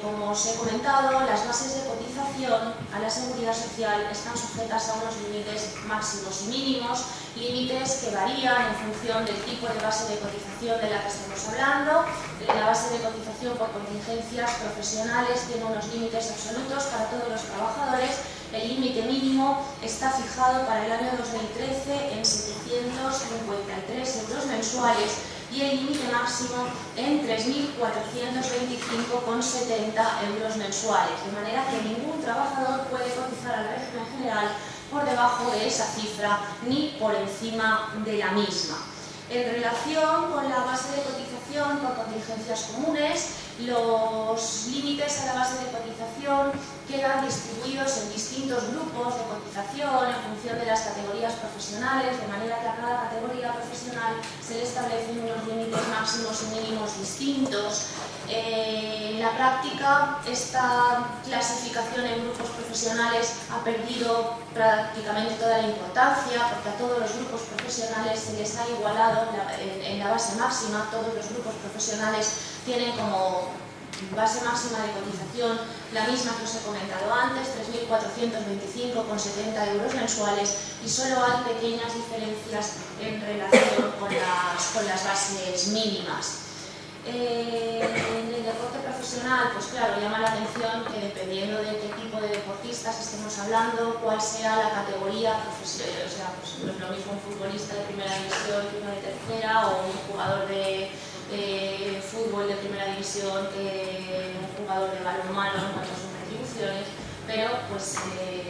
como os he comentado, las bases de cotización a la seguridad social están sujetas a unos límites máximos y mínimos, límites que varían en función del tipo de base de cotización de la que estemos hablando. La base de cotización por contingencias profesionales tiene unos límites absolutos para todos los trabajadores. El límite mínimo está fijado para el año 2013 en 753 euros mensuales y el límite máximo en 3.425,70 euros mensuales, de manera que ningún trabajador puede cotizar al régimen general por debajo de esa cifra ni por encima de la misma. En relación con la base de cotización por contingencias comunes, los límites a la base de cotización quedan distribuidos en distintos grupos de cotización en función de las categorías profesionales, de manera que a cada categoría profesional se le establecen unos límites máximos y mínimos distintos. En la práctica, esta clasificación en grupos profesionales ha perdido prácticamente toda la importancia, porque a todos los grupos profesionales se les ha igualado en la base máxima. Todos los grupos profesionales tienen como base máxima de cotización la misma que os he comentado antes, 3.425,70 euros mensuales, y solo hay pequeñas diferencias en relación con las bases mínimas. En el deporte profesional, pues claro, llama la atención que dependiendo de qué tipo de deportistas estemos hablando, cuál sea la categoría profesional, o sea, pues no es lo mismo un futbolista de primera división que uno de tercera, o un jugador de fútbol de primera división que un jugador de balonmano en cuanto a sus retribuciones, pero pues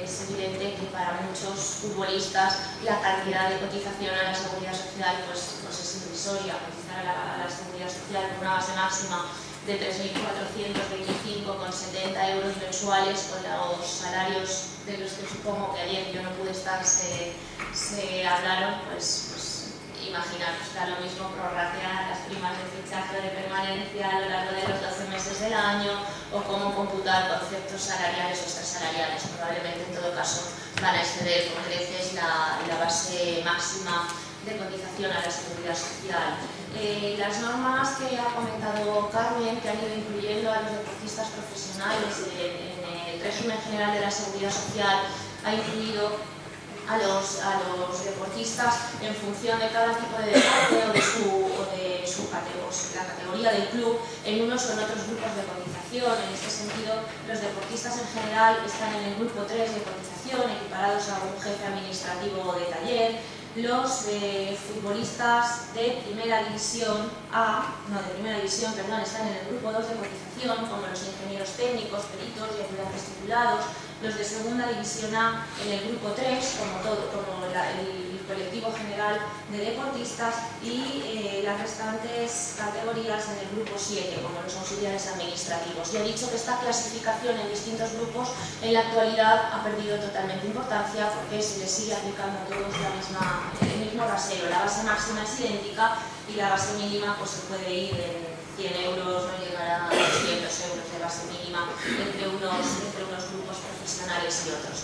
es evidente que para muchos futbolistas la cantidad de cotización a la seguridad social pues es irrisoria. Cotizar a la seguridad social con una base máxima de 3.425,70 euros mensuales, con los salarios de los que supongo que ayer yo no pude estar se hablaron, pues imaginaros, da lo mismo prorratear las primas de fichaje de permanencia a lo largo de los 12 meses del año, o cómo computar conceptos salariales o extrasalariales. Probablemente en todo caso van a exceder con creces la base máxima de cotización a la seguridad social. Las normas que ha comentado Carmen, que han ido incluyendo a los deportistas profesionales en el régimen general de la seguridad social, ha incluido a los deportistas en función de cada tipo de deporte o de la categoría del club en unos o en otros grupos de cotización. En este sentido, los deportistas en general están en el grupo 3 de cotización, equiparados a un jefe administrativo de taller. Los futbolistas de primera división están en el grupo 2 de cotización, como los ingenieros técnicos, peritos y ayudantes titulados. Los de segunda división A en el grupo 3, como el colectivo general de deportistas, y las restantes categorías en el grupo 7, como los auxiliares administrativos. Ya he dicho que esta clasificación en distintos grupos en la actualidad ha perdido totalmente importancia, porque se les sigue aplicando a todos el mismo rasero. La base máxima es idéntica y la base mínima pues se puede ir en 100 euros, no llegará a 200 euros de base mínima entre unos grupos profesionales y otros.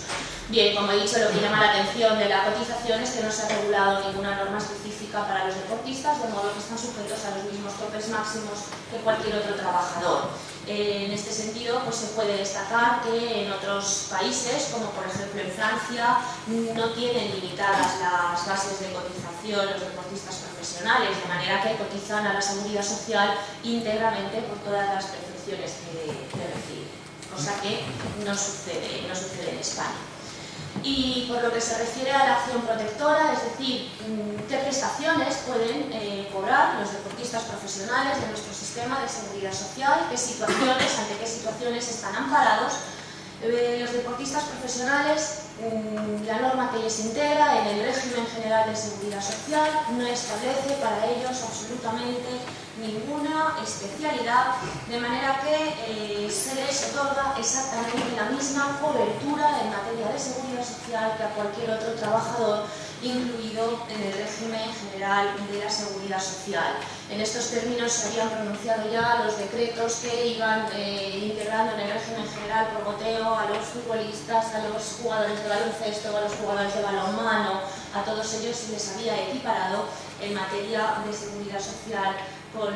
Bien, como he dicho, lo que llama la atención de la cotización es que no se ha regulado ninguna norma específica para los deportistas, de modo que están sujetos a los mismos topes máximos que cualquier otro trabajador. En este sentido, pues se puede destacar que en otros países, como por ejemplo en Francia, no tienen limitadas las bases de cotización los deportistas profesionales, de manera que cotizan a la Seguridad Social íntegramente por todas las prestaciones que reciben, cosa que no sucede en España. Y por lo que se refiere a la acción protectora, es decir, qué prestaciones pueden cobrar los deportistas profesionales de nuestro sistema de seguridad social, ante qué situaciones están amparados. Los deportistas profesionales, la norma que les integra en el régimen general de seguridad social no establece para ellos absolutamente ninguna especialidad, de manera que se les otorga exactamente la misma cobertura en materia de seguridad social que a cualquier otro trabajador incluido en el régimen general de la seguridad social. En estos términos se habían pronunciado ya los decretos que iban integrando en el régimen general por goteo a los futbolistas, a los jugadores de baloncesto, a los jugadores de balonmano, a todos ellos se les había equiparado en materia de seguridad social con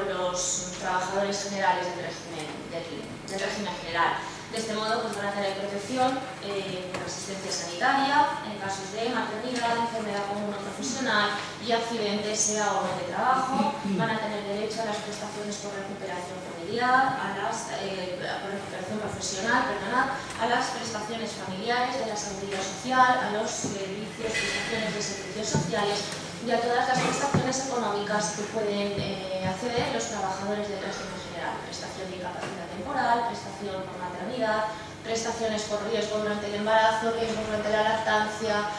los trabajadores generales del régimen general. De este modo, pues, van a tener protección por asistencia sanitaria en casos de maternidad, enfermedad común o profesional y accidentes, sea o no de trabajo. Van a tener derecho a las prestaciones por recuperación familiar, por recuperación profesional, a las prestaciones familiares de la seguridad social, a los prestaciones de servicios sociales y a todas las prestaciones económicas que pueden acceder los trabajadores del régimen general. Prestación de incapacidad temporal, prestación por maternidad, prestaciones por riesgo durante el embarazo, riesgo durante la lactancia,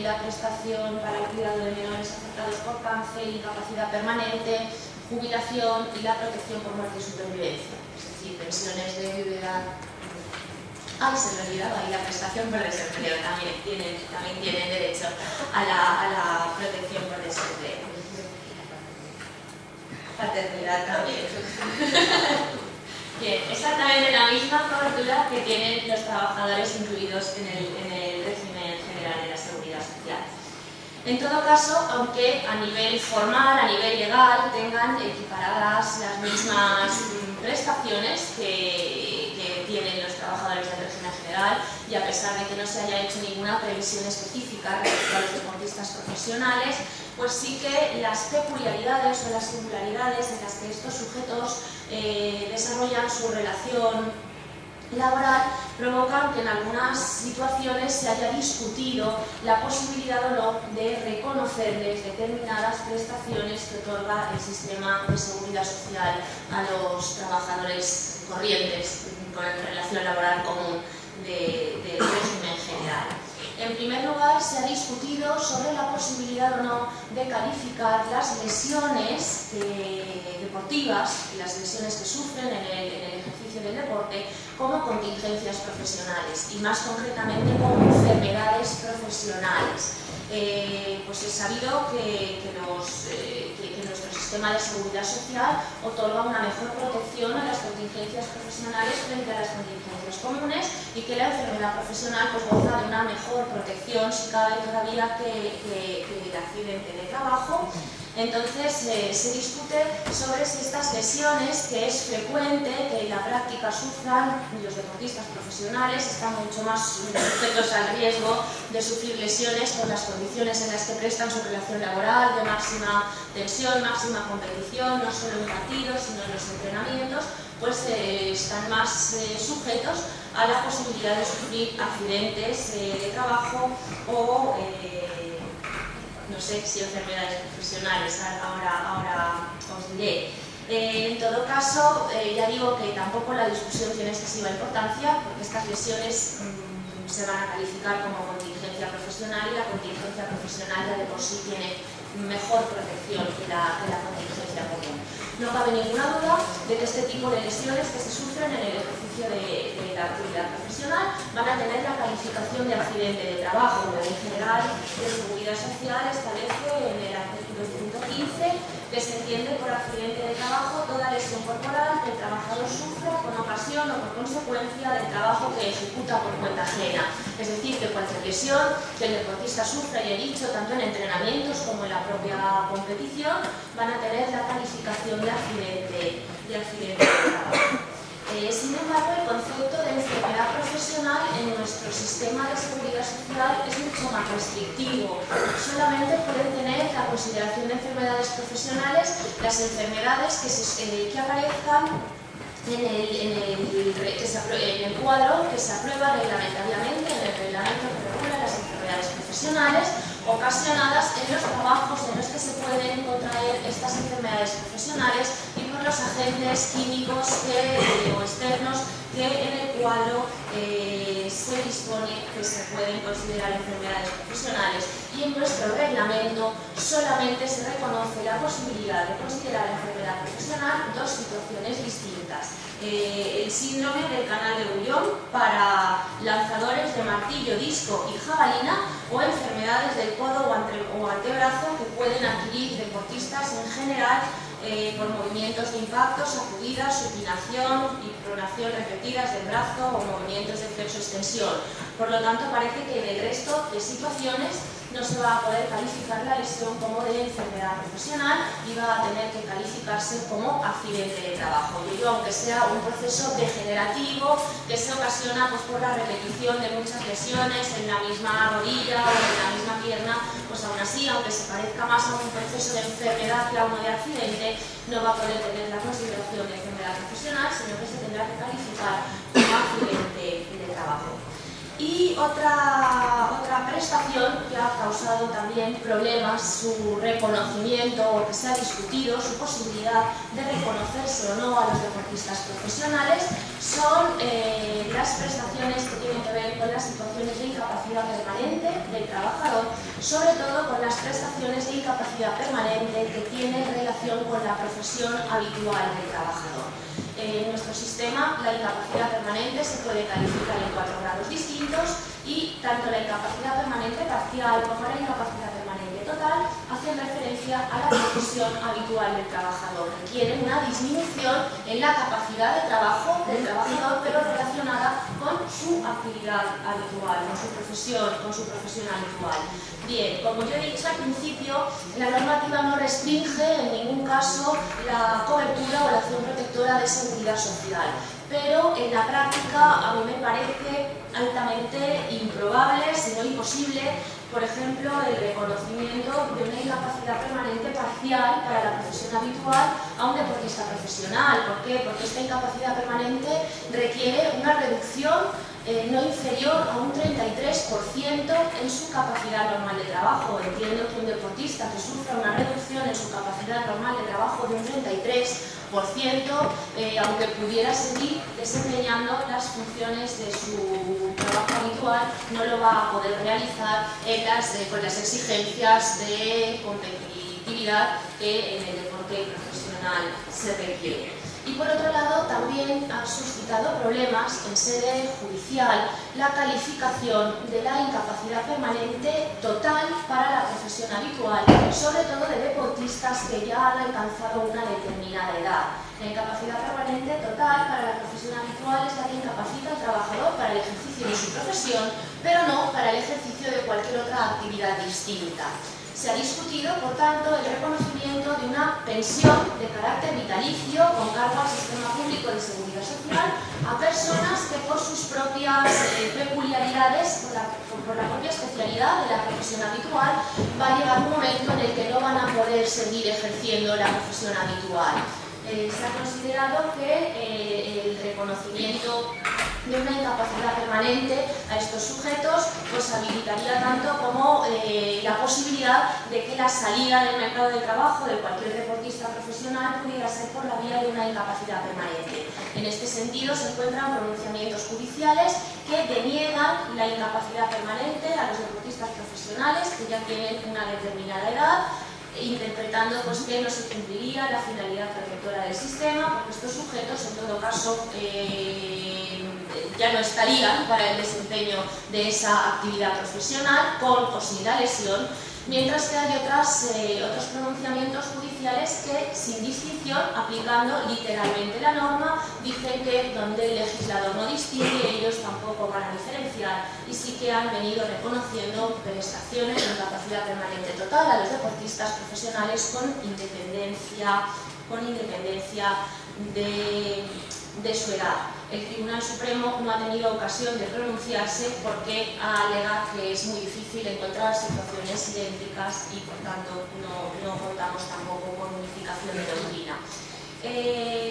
la prestación para el cuidado de menores afectados por cáncer, incapacidad permanente, jubilación y la protección por muerte y supervivencia, es decir, pensiones de viudedad. Se me olvidaba, y la prestación por desempleo también tienen derecho a la protección por desempleo. Paternidad también. Bien, exactamente la misma cobertura que tienen los trabajadores incluidos en el régimen general de la seguridad social. En todo caso, aunque a nivel formal, a nivel legal, tengan equiparadas las mismas prestaciones que tienen los trabajadores del régimen general, y a pesar de que no se haya hecho ninguna previsión específica respecto a los deportistas profesionales, pues sí que las peculiaridades o las singularidades en las que estos sujetos desarrollan su relación laboral provocan que en algunas situaciones se haya discutido la posibilidad o no de reconocerles determinadas prestaciones que otorga el sistema de seguridad social a los trabajadores corrientes con relación laboral común del régimen general. En primer lugar, se ha discutido sobre la posibilidad o no de calificar las lesiones deportivas y las lesiones que sufren en el ejercicio del deporte como contingencias profesionales y más concretamente como enfermedades profesionales. Pues es sabido que nuestro sistema de seguridad social otorga una mejor protección a las contingencias profesionales frente a las contingencias comunes y que la enfermedad profesional pues goza de una mejor protección si cabe todavía que el accidente de trabajo. Entonces se discute sobre si estas lesiones, que es frecuente que en la práctica sufran los deportistas profesionales, están mucho más sujetos al riesgo de sufrir lesiones por las condiciones en las que prestan su relación laboral, de máxima tensión, máxima competición, no solo en partidos, sino en los entrenamientos, pues están más sujetos a la posibilidad de sufrir accidentes de trabajo o no sé si enfermedades profesionales, ahora os diré. En todo caso, ya digo que tampoco la discusión tiene excesiva importancia, porque estas lesiones se van a calificar como contingencia profesional y la contingencia profesional ya de por sí tiene mejor protección que la contingencia común. No cabe ninguna duda de que este tipo de lesiones que se sufren en el ejercicio de la actividad profesional van a tener la calificación de accidente de trabajo. La Ley General de Seguridad Social establece en el artículo 115 que se entiende por accidente de trabajo toda que el trabajador sufra con ocasión o por consecuencia del trabajo que ejecuta por cuenta ajena. Es decir, que cualquier lesión que el deportista sufra, y he dicho, tanto en entrenamientos como en la propia competición, van a tener la calificación de accidente de trabajo. Sin embargo, el concepto de enfermedad profesional en nuestro sistema de seguridad social es mucho más restrictivo. Solamente pueden tener la consideración de enfermedades profesionales las enfermedades que aparezcan en el cuadro que se aprueba reglamentariamente, en el reglamento que regula las enfermedades profesionales ocasionadas en los trabajos en los que se pueden contraer estas enfermedades profesionales y por los agentes químicos o externos que en el cuadro se dispone que se pueden considerar enfermedades profesionales. Y en nuestro reglamento solamente se reconoce la posibilidad de considerar enfermedad profesional dos situaciones distintas. El síndrome del canal de Bullón para lanzadores de martillo, disco y jabalina, o enfermedades del codo o antebrazo que pueden adquirir deportistas en general por movimientos de impacto, sacudidas, supinación y pronación repetidas del brazo o movimientos de flexo-extensión. Por lo tanto, parece que en el resto de situaciones no se va a poder calificar la lesión como de enfermedad profesional y va a tener que calificarse como accidente de trabajo. Y ello, aunque sea un proceso degenerativo que se ocasiona por la repetición de muchas lesiones en la misma rodilla o en la misma pierna, pues aún así, aunque se parezca más a un proceso de enfermedad que a uno de accidente, no va a poder tener la consideración de enfermedad profesional, sino que se tendrá que calificar como accidente de trabajo. Y otra prestación que ha causado también problemas, su reconocimiento, o que se ha discutido, su posibilidad de reconocerse o no a los deportistas profesionales, son las prestaciones que tienen que ver con las situaciones de incapacidad permanente del trabajador, sobre todo con las prestaciones de incapacidad permanente que tienen relación con la profesión habitual del trabajador. En nuestro sistema, la incapacidad permanente se puede calificar en 4 grados distintos y tanto la incapacidad permanente parcial como la incapacidad permanente total hacen referencia a la profesión habitual del trabajador. Requieren una disminución en la capacidad de trabajo del trabajador, pero relacionada con su actividad habitual, con su profesión habitual. Bien, como yo he dicho al principio, la normativa no restringe en ningún caso la cobertura o la acción protectora de seguridad social, pero en la práctica a mí me parece altamente improbable, si no imposible, por ejemplo, el reconocimiento de una incapacidad permanente parcial para la profesión habitual a un deportista profesional. ¿Por qué? Porque esta incapacidad permanente requiere una reducción no inferior a un 33% en su capacidad normal de trabajo. Entiendo que un deportista que sufra una reducción en su capacidad normal de trabajo de un 33%, aunque pudiera seguir desempeñando las funciones de su trabajo habitual, no lo va a poder realizar con las exigencias de competitividad que en el deporte profesional se requiere. Y por otro lado, también ha suscitado problemas en sede judicial la calificación de la incapacidad permanente total para la profesión habitual, sobre todo de deportistas que ya han alcanzado una determinada edad. La incapacidad permanente total para la profesión habitual es la que incapacita al trabajador para el ejercicio de su profesión, pero no para el ejercicio de cualquier otra actividad distinta. Se ha discutido, por tanto, el reconocimiento de una pensión de carácter vitalicio con cargo al sistema público de seguridad social a personas que por sus propias peculiaridades, por la propia especialidad de la profesión habitual, va a llegar un momento en el que no van a poder seguir ejerciendo la profesión habitual. Se ha considerado que el reconocimiento de una incapacidad permanente a estos sujetos pues habilitaría tanto como la posibilidad de que la salida del mercado de trabajo de cualquier deportista profesional pudiera ser por la vía de una incapacidad permanente. En este sentido se encuentran pronunciamientos judiciales que deniegan la incapacidad permanente a los deportistas profesionales que ya tienen una determinada edad, interpretando pues, que no se cumpliría la finalidad protectora del sistema, porque estos sujetos en todo caso ya no estarían para el desempeño de esa actividad profesional, con o sin la lesión, mientras que hay otros pronunciamientos judiciales judiciales que, sin distinción, aplicando literalmente la norma, dicen que donde el legislador no distingue, ellos tampoco van a diferenciar, y sí que han venido reconociendo prestaciones de incapacidad permanente total a los deportistas profesionales con independencia de su edad. El Tribunal Supremo no ha tenido ocasión de pronunciarse porque alega que es muy difícil encontrar situaciones idénticas y por tanto no contamos tampoco con unificación de doctrina.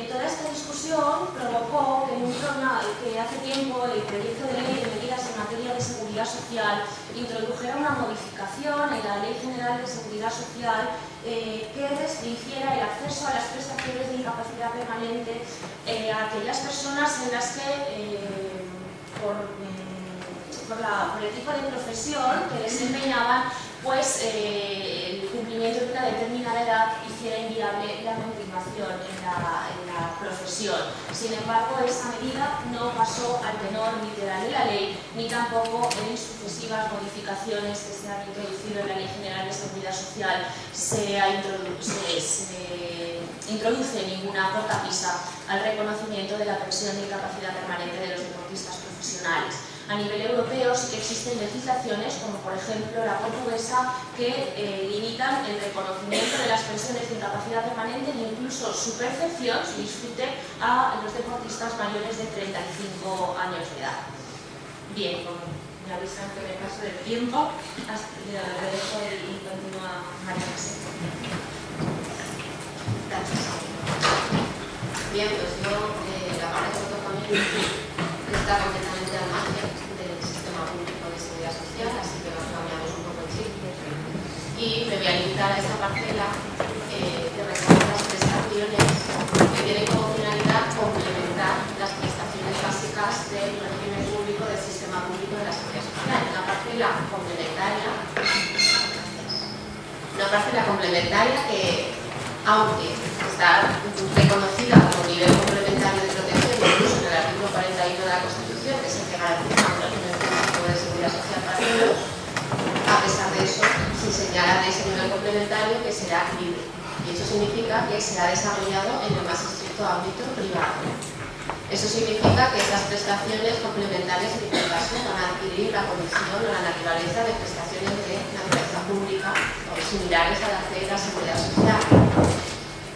Toda esta discusión provocó que hace tiempo el proyecto de ley de medidas en materia de seguridad social introdujera una modificación en la Ley General de Seguridad Social que restringiera el acceso a las prestaciones de incapacidad permanente a aquellas personas en las que por el tipo de profesión que desempeñaban, pues el cumplimiento de una determinada edad hiciera inviable la continuación en la profesión. Sin embargo, esa medida no pasó al tenor literal de la ley, ni tampoco en sucesivas modificaciones que se han introducido en la Ley General de Seguridad Social se introduce ninguna cortapisa al reconocimiento de la pensión de incapacidad permanente de los deportistas profesionales. A nivel europeo sí que existen legislaciones, como por ejemplo la portuguesa, que limitan el reconocimiento de las pensiones de incapacidad permanente e incluso su percepción, su disfrute, a los deportistas mayores de 35 años de edad. Bien, como me avisan que me paso del tiempo, le dejo y continúa María José. Gracias. Bien, pues yo la parte que me toca a mí está completamente al margen del sistema público de seguridad social, así que nos cambiamos un poco el chip y me voy a limitar a esa parcela de recoger las prestaciones que tienen como finalidad complementar las prestaciones básicas del régimen público del sistema público de la seguridad social. Una parcela complementaria que, aunque está reconocida como nivel complementario de protección, incluso en el artículo 41 de la Constitución, que es el que garantiza un régimen público de seguridad social para todos, a pesar de eso, se señala de ese nivel complementario que será libre. Y eso significa que será desarrollado en el más estricto ámbito privado. Eso significa que estas prestaciones complementarias en este caso van a adquirir la condición o la naturaleza de prestaciones de naturaleza pública o similares a las de la seguridad social.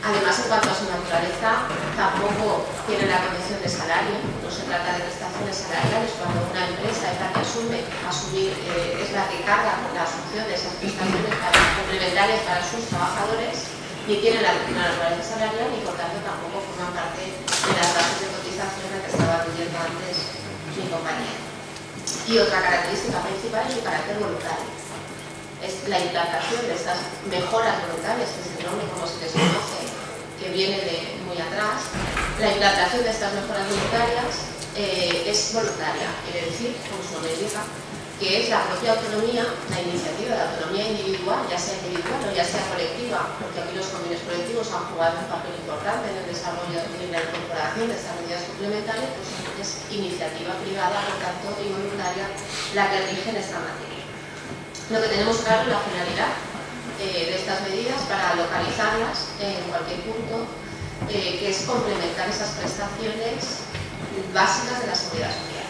Además, en cuanto a su naturaleza, tampoco tiene la condición de salario, no se trata de prestaciones salariales cuando una empresa es la que es la que carga con la asunción de esas prestaciones complementarias para sus trabajadores, ni tiene la naturaleza salarial ni por tanto tampoco forman parte de las bases de cotización a que estaba pidiendo antes mi compañera. Y otra característica principal es su carácter voluntario. Es la implantación de estas mejoras voluntarias, que es el nombre como se les conoce, que viene de muy atrás. La implantación de estas mejoras voluntarias es voluntaria, quiere decir, como su nombre indica, que es la propia autonomía, la iniciativa de autonomía individual, ya sea individual o ya sea colectiva, porque aquí los convenios colectivos han jugado un papel importante en el desarrollo y en la incorporación de estas medidas complementarias, pues es iniciativa privada, por tanto, y voluntaria la que rige en esta materia. Lo que tenemos claro es la finalidad de estas medidas para localizarlas en cualquier punto, que es complementar esas prestaciones básicas de la seguridad social.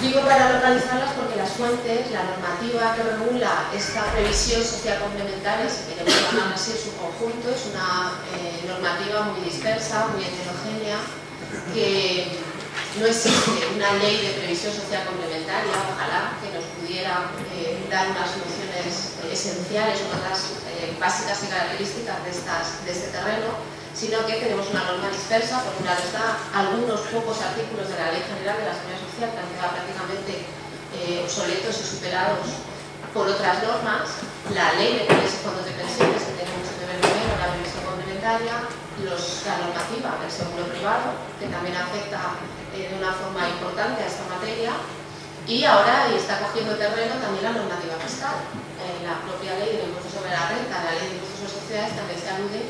Digo para localizarlas porque las fuentes, la normativa que regula esta previsión social complementaria, si queremos llamarla así en su conjunto, es una normativa muy dispersa, muy heterogénea, que no existe una ley de previsión social complementaria, ojalá que nos pudiera dar unas soluciones esenciales o unas básicas y características de este terreno, sino que tenemos una norma dispersa. Por un lado está algunos pocos artículos de la Ley General de la Seguridad Social que han quedado prácticamente obsoletos y superados por otras normas, la Ley de Planes y Fondos de Pensiones, que tiene mucho que ver primero la previsión complementaria, la normativa del seguro privado, que también afecta de una forma importante a esta materia, y ahora está cogiendo terreno también la normativa fiscal. La propia ley del impuesto sobre la renta, la ley de impuestos sobre sociedades, también se alude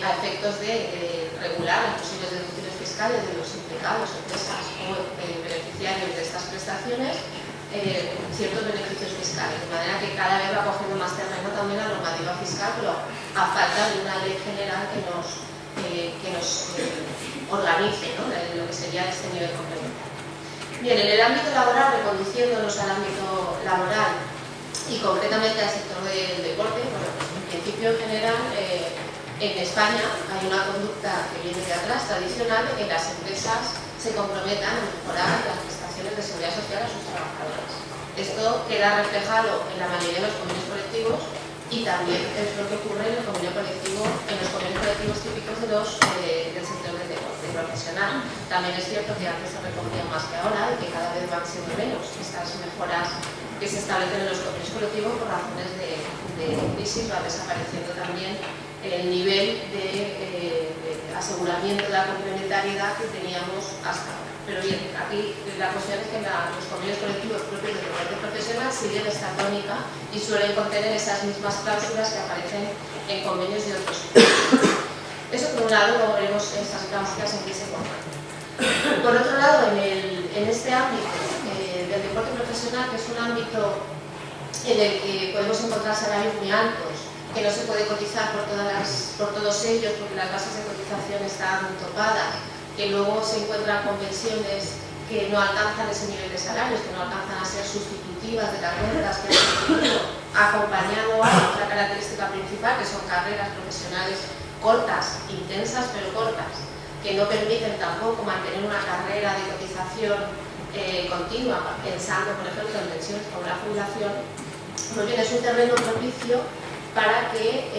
a efectos de regular las posibles deducciones fiscales de los implicados, empresas o beneficiarios de estas prestaciones, ciertos beneficios fiscales, de manera que cada vez va cogiendo más terreno también la normativa fiscal, pero a falta de una ley general que nos organice, ¿no?, lo que sería este nivel complementario. Bien, en el ámbito laboral, reconduciéndonos al ámbito laboral y concretamente al sector del deporte, bueno, en principio en general en España hay una conducta que viene de atrás, tradicional, de que las empresas se comprometan a mejorar las prestaciones de seguridad social a sus trabajadores. Esto queda reflejado en la mayoría de los convenios colectivos y también es lo que ocurre en los convenios colectivos típicos del sector del deporte profesional. También es cierto que antes se recogían más que ahora y que cada vez van siendo menos estas mejoras que se establecen en los convenios colectivos por razones de crisis. Va desapareciendo también el nivel de aseguramiento de la complementariedad que teníamos hasta ahora. Pero bien, aquí la cuestión es que los convenios colectivos propios del deporte profesional siguen esta tónica y suelen contener esas mismas cláusulas que aparecen en convenios de otros sectores. Eso por un lado, luego veremos esas cláusulas en qué se componen. Por otro lado, en este ámbito del deporte profesional, que es un ámbito en el que podemos encontrar salarios muy altos, que no se puede cotizar por todos ellos porque las bases de cotización están topadas, que luego se encuentran con pensiones que no alcanzan ese nivel de salarios, que no alcanzan a ser sustitutivas de las rentas que han tenido, acompañado a otra característica principal, que son carreras profesionales cortas, intensas pero cortas, que no permiten tampoco mantener una carrera de cotización continua, pensando por ejemplo en pensiones como la jubilación. Pues bien, es un terreno propicio para que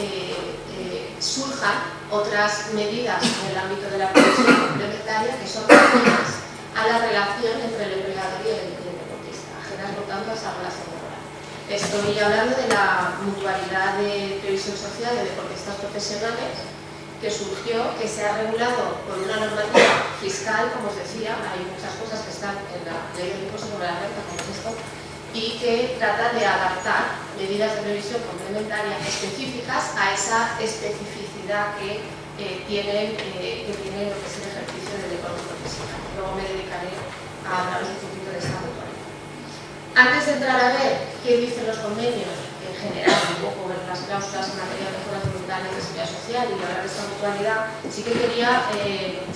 surjan otras medidas en el ámbito de la previsión complementaria que son ajenas a la relación entre el empleador y el deportista, ajenas por tanto a esa relación laboral. Estoy hablando de la mutualidad de previsión social de deportistas profesionales que surgió, que se ha regulado por una normativa fiscal, como os decía, hay muchas cosas que están en la ley del impuesto sobre la renta, como es esto, y que trata de adaptar medidas de previsión complementaria específicas a esa especificidad que tiene lo que es el ejercicio del deporte profesional. Luego me dedicaré a hablaros un poquito de esta mutualidad. Antes de entrar a ver qué dicen los convenios, en general, un poco ver las cláusulas en materia de mejoras voluntarias de seguridad social y hablar de esta mutualidad, sí que quería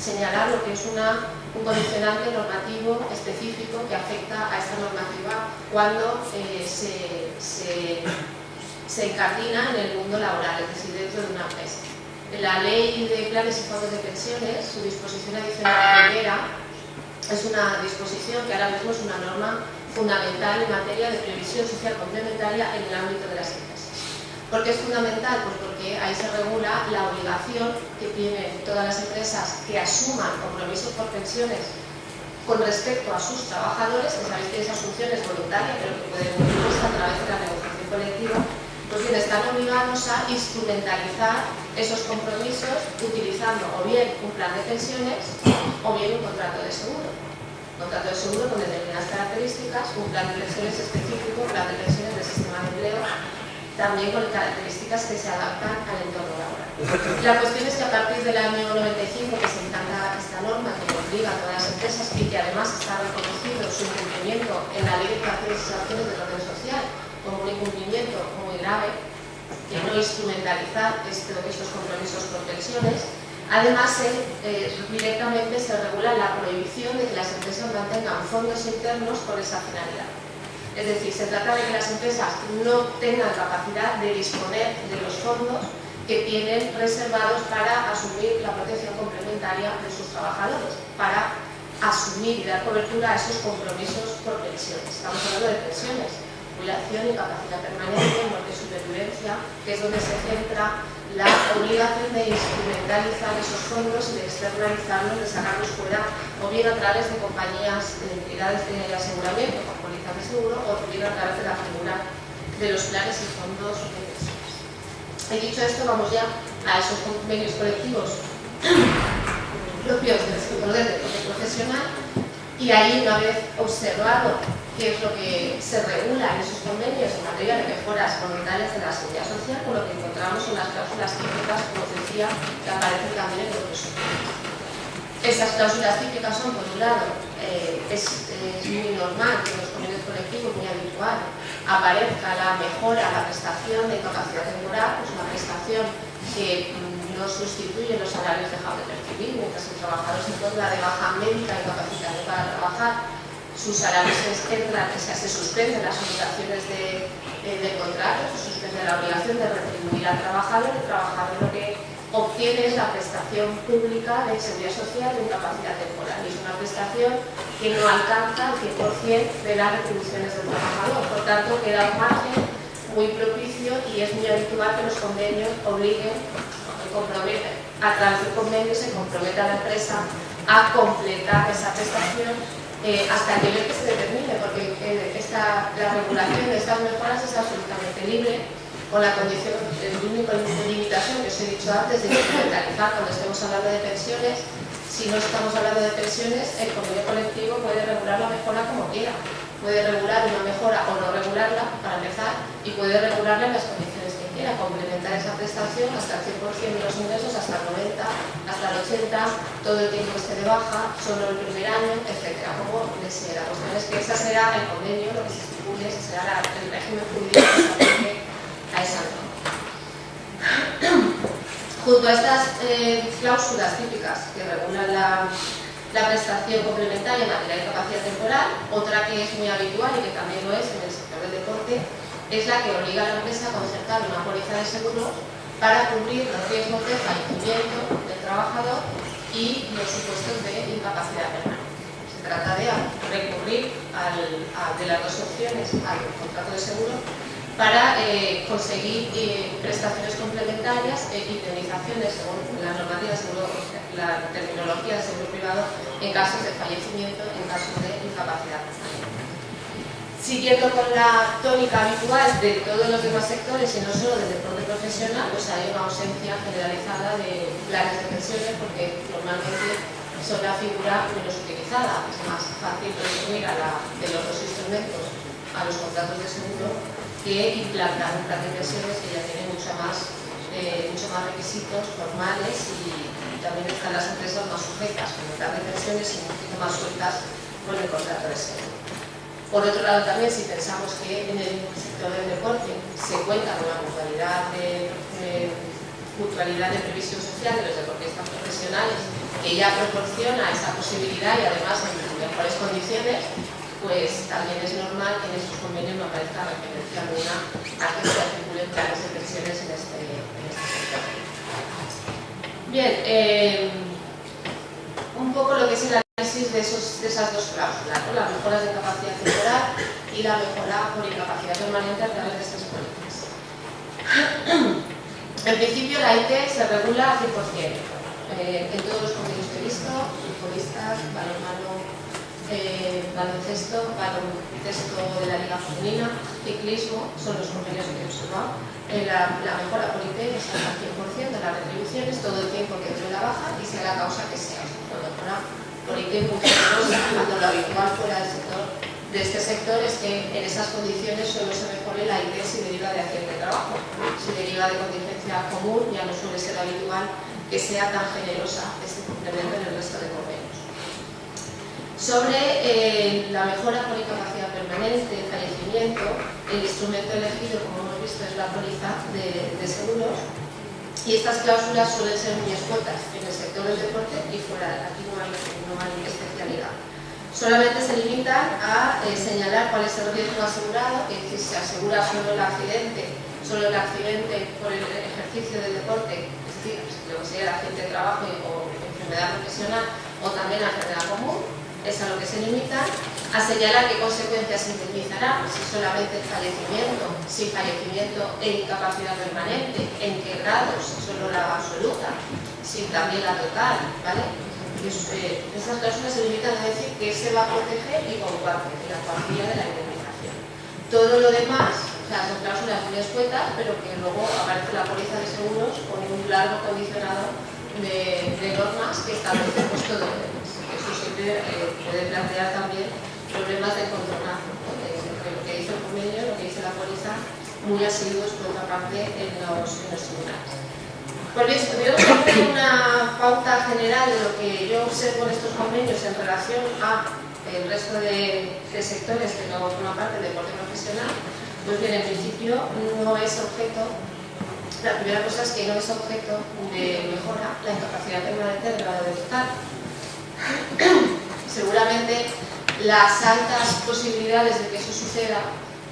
señalar lo que es un condicionante normativo específico que afecta a esta normativa cuando se encardina en el mundo laboral, es decir, dentro de una empresa. En la Ley de Planes y Fondos de Pensiones, su disposición adicional primera es una disposición que ahora mismo es una norma fundamental en materia de previsión social complementaria en el ámbito de las empresas. ¿Por qué es fundamental? Pues porque ahí se regula la obligación que tienen todas las empresas que asuman compromisos por pensiones con respecto a sus trabajadores, que sabéis que esa asunción es voluntaria, pero que puede cumplirse a través de la negociación colectiva. Pues bien, están obligados a instrumentalizar esos compromisos utilizando o bien un plan de pensiones o bien un contrato de seguro. Un contrato de seguro con determinadas características, un plan de pensiones específico, un plan de pensiones del sistema de empleo, también con características que se adaptan al entorno laboral. La cuestión es que a partir del año 95 que se implanta esta norma que obliga a todas las empresas y que además está reconocido su incumplimiento en la Ley de Relaciones y Sanciones del Orden Social como un incumplimiento muy grave, que no instrumentalizar estos compromisos por pensiones. Además, directamente se regula la prohibición de que las empresas mantengan fondos internos con esa finalidad. Es decir, se trata de que las empresas no tengan capacidad de disponer de los fondos que tienen reservados para asumir la protección complementaria de sus trabajadores, para asumir y dar cobertura a esos compromisos por pensiones. Estamos hablando de pensiones, jubilación, incapacidad permanente, muerte y supervivencia, que es donde se centra la obligación de instrumentalizar esos fondos y de externalizarlos, de sacarlos fuera, o bien a través de compañías, de entidades de aseguramiento, con pólizas de seguro, o bien a través de la figura de los planes y fondos de pensiones. He dicho esto, vamos ya a esos convenios colectivos propios del sector del deporte profesional, y ahí, una vez observado qué es lo que se regula en esos convenios en materia de mejoras voluntarias de la seguridad social, con lo que encontramos son las cláusulas típicas, como os decía, que aparecen también en los presupuestos. Esas cláusulas típicas son, por un lado, es muy normal que en los convenios colectivos, muy habitual, aparezca la mejora, la prestación de incapacidad temporal, pues una prestación que no sustituye los salarios dejados de percibir, mientras el trabajador se encuentra de baja médica incapacitado para trabajar, sus salarios entran, o sea, se suspenden las obligaciones del contrato, se suspende la obligación de retribuir al trabajador, el trabajador lo que obtiene es la prestación pública de seguridad social de incapacidad temporal, y es una prestación que no alcanza el 100% de las retribuciones del trabajador, por tanto queda un margen muy propicio y es muy habitual que los convenios obliguen, a través del convenio se compromete a la empresa a completar esa prestación hasta el nivel que se determine, porque la regulación de estas mejoras es absolutamente libre, con la condición, la única limitación que os he dicho antes de instrumentalizar cuando estemos hablando de pensiones. Si no estamos hablando de pensiones, el convenio colectivo puede regular la mejora como quiera, puede regular una mejora o no regularla, para empezar, y puede regularla en las condiciones que quiera, complementar esa prestación hasta el 100% de los ingresos, hasta el 90, hasta el 80, todo el tiempo que esté de baja, solo el primer año, etcétera, como desea. La cuestión es que ese será el convenio, lo que se estipule, ese será el régimen jurídico que se aplique a esa norma. Junto a estas cláusulas típicas que regulan la prestación complementaria en materia de incapacidad temporal, otra que es muy habitual y que también lo es en el sector del deporte, es la que obliga a la empresa a concertar una póliza de seguros para cubrir los riesgos de fallecimiento del trabajador y los supuestos de incapacidad permanente. Se trata de recurrir de las dos opciones al contrato de seguro para conseguir prestaciones complementarias e indemnizaciones según la normativa de seguro, la terminología de seguro privado en casos de fallecimiento, en casos de incapacidad permanente. Siguiendo con la tónica habitual de todos los demás sectores y no solo del deporte profesional, pues hay una ausencia generalizada de planes de pensiones porque normalmente son la figura menos utilizada. Es más fácil recurrir de los dos instrumentos a los contratos de seguro que implantar un plan de pensiones que ya tiene mucho más requisitos formales y también están las empresas más sujetas con el plan de pensiones y un poquito más sueltas con el contrato de seguro. Por otro lado también, si pensamos que en el sector del deporte se cuenta con la mutualidad de previsión social de los deportistas profesionales que ya proporciona esa posibilidad y además en mejores condiciones, pues también es normal que en estos convenios no aparezca referencia alguna a que se articulen planes de pensiones en este sector. Bien, un poco lo que es el análisis de esas dos cláusulas, ¿no? Las mejoras de capacidad temporal y la mejora por incapacidad permanente a través de estas políticas. En principio la IT se regula al 100%. En todos los convenios que he visto, futbolistas, balonmano, baloncesto de la Liga Femenina, ciclismo, son los convenios que he observado. La mejora por IT es hasta el 100% de las retribuciones, todo el tiempo que dure la baja y sea la causa que sea. La mejora por IT muy generosa, cuando lo habitual fuera del sector, de este sector es que en esas condiciones solo se mejore la IT si deriva de accidente de trabajo. Si deriva de contingencia común, ya no suele ser habitual que sea tan generosa este complemento en el resto de convenios. Sobre la mejora por incapacidad permanente, fallecimiento, el instrumento elegido, como hemos visto, es la póliza de seguros y estas cláusulas suelen ser muy escuetas en el sector del deporte y fuera. Aquí no hay especialidad. Solamente se limitan a señalar cuál es el riesgo asegurado, que se asegura solo el accidente por el ejercicio del deporte, es decir, lo que sea accidente de trabajo o enfermedad profesional o también la enfermedad común. Es a lo que se limita, a señalar qué consecuencias se indemnizará, si solamente el fallecimiento, si fallecimiento e incapacidad permanente, en qué grados, solo la absoluta, si también la total, ¿vale? Estas cláusulas se limitan a decir que se va a proteger y con cuánto, la cuantía de la indemnización. Todo lo demás, o sea, son cláusulas muy escuetas, pero que luego aparece la póliza de seguros con un largo condicionado de normas que establecen pues todo eso siempre puede plantear también problemas de encontronazo, ¿no? Entre lo que dice el convenio, lo que dice la póliza, muy asiduos por otra parte en los tribunales. Pues bien, si tuviéramos que hacer una pauta general de lo que yo observo en estos convenios en relación a el resto de sectores que no forman parte del deporte profesional, pues bien, en principio no es objeto, la primera cosa es que no es objeto de mejora la incapacidad permanente del grado de total. Seguramente las altas posibilidades de que eso suceda,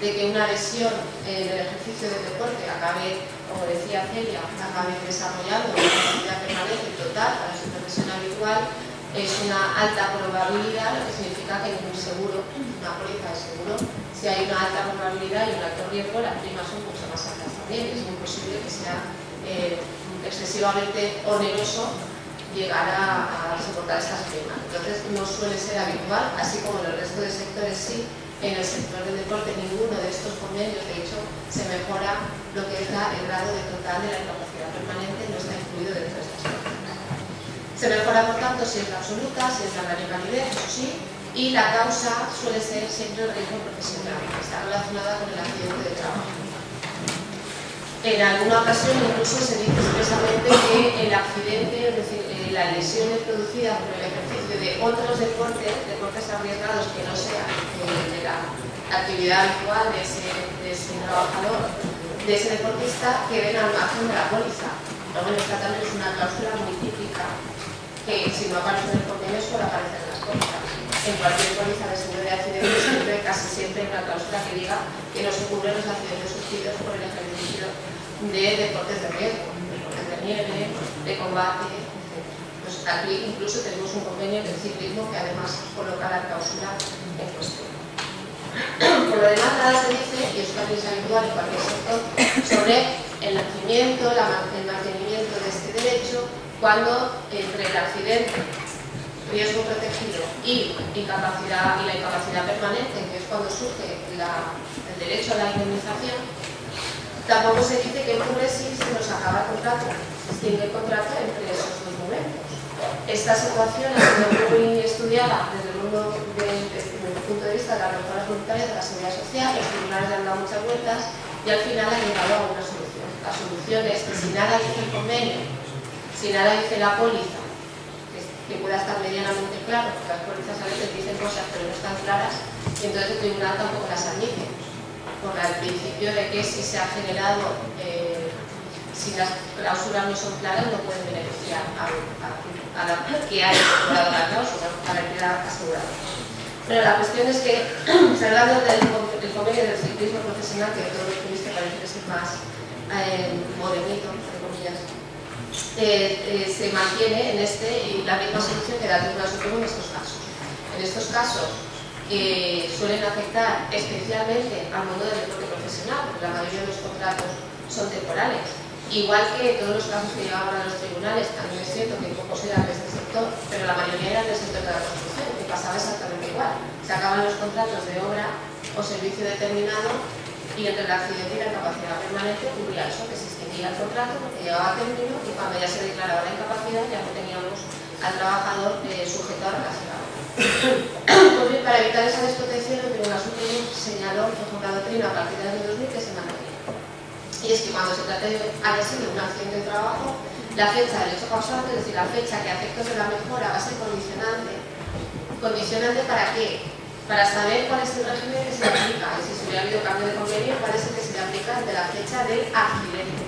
de que una lesión en el ejercicio del deporte acabe, como decía Celia, acabe desarrollando una capacidad permanente total para su profesión habitual, es una alta probabilidad, lo que significa que ningún seguro, una póliza de seguro, si hay una alta probabilidad y un alto riesgo, las primas son mucho más altas también. Es muy posible que sea excesivamente oneroso llegar a soportar estas primas. Entonces no suele ser habitual, así como en el resto de sectores sí. En el sector del deporte ninguno de estos convenios, de hecho, se mejora lo que es el grado de total de la incapacidad permanente, no está incluido dentro de estas políticas. Se mejora, por tanto, si es la absoluta, si es la gran invalidez, eso sí, y la causa suele ser siempre el riesgo profesional, que está relacionada con el accidente de trabajo. En alguna ocasión incluso se dice expresamente que el accidente, es decir, las lesiones producidas por el ejercicio de otros deportes arriesgados que no sean de la actividad habitual de ese trabajador, de ese deportista, queden al margen de la póliza. Pero bueno, esta también es una cláusula muy típica que si no aparece en el convenio suele aparecer en las pólizas. En cualquier póliza de seguro de accidentes casi siempre hay una cláusula que diga que no se cubren los accidentes sufridos por el ejercicio de deportes de riesgo, deportes de nieve, de combate, etc. Pues aquí incluso tenemos un convenio del ciclismo que además coloca la cláusula en cuestión. Por lo demás, nada se dice, y eso también es habitual en cualquier sector, sobre el nacimiento, el mantenimiento de este derecho, cuando entre el accidente, riesgo protegido y la incapacidad permanente, que es cuando surge el derecho a la indemnización, tampoco se dice que ocurre si se nos acaba el contrato, se extingue el contrato entre esos dos momentos. Esta situación ha sido muy estudiada desde el punto de vista de las mejoras voluntarias de la seguridad social, los tribunales le han dado muchas vueltas y al final han llegado a una solución. La solución es que si nada dice el convenio, si nada dice la póliza, que pueda estar medianamente claro, porque las pólizas a veces dicen cosas pero no están claras, y entonces el tribunal tampoco las admite, por el principio de que si se ha generado, si las cláusulas no son claras, no pueden beneficiar a la que ha incorporado la cláusula, para el que la asegurado. Pero la cuestión es que, hablando del convenio del ciclismo profesional, que todo lo que viste parece que es el más modernito, entre comillas, se mantiene en la misma solución que da el Tribunal Supremo en estos casos. En estos casos suelen afectar especialmente al mundo del deporte profesional, porque la mayoría de los contratos son temporales. Igual que todos los casos que llegaban a los tribunales, también es cierto que pocos eran de este sector, pero la mayoría eran del sector de la construcción, que pasaba exactamente igual. Se acaban los contratos de obra o servicio determinado y entre el accidente y la incapacidad permanente ocurría eso, que se extinguía el contrato porque llegaba a término y cuando ya se declaraba la incapacidad ya no teníamos al trabajador sujeto a relacionado. Pues bien, para evitar esa desprotección, el Tribunal Supremo señaló, por ejemplo, la doctrina a partir del año 2000 que se mantenía. Y es que cuando se trate de haya sido un accidente de trabajo, la fecha del hecho causante, es decir, la fecha que a efectos de la mejora va a ser condicionante. ¿Condicionante para qué? Para saber cuál es el régimen que se le aplica. Y si hubiera habido cambio de convenio, cuál es el que se le aplica de la fecha del accidente.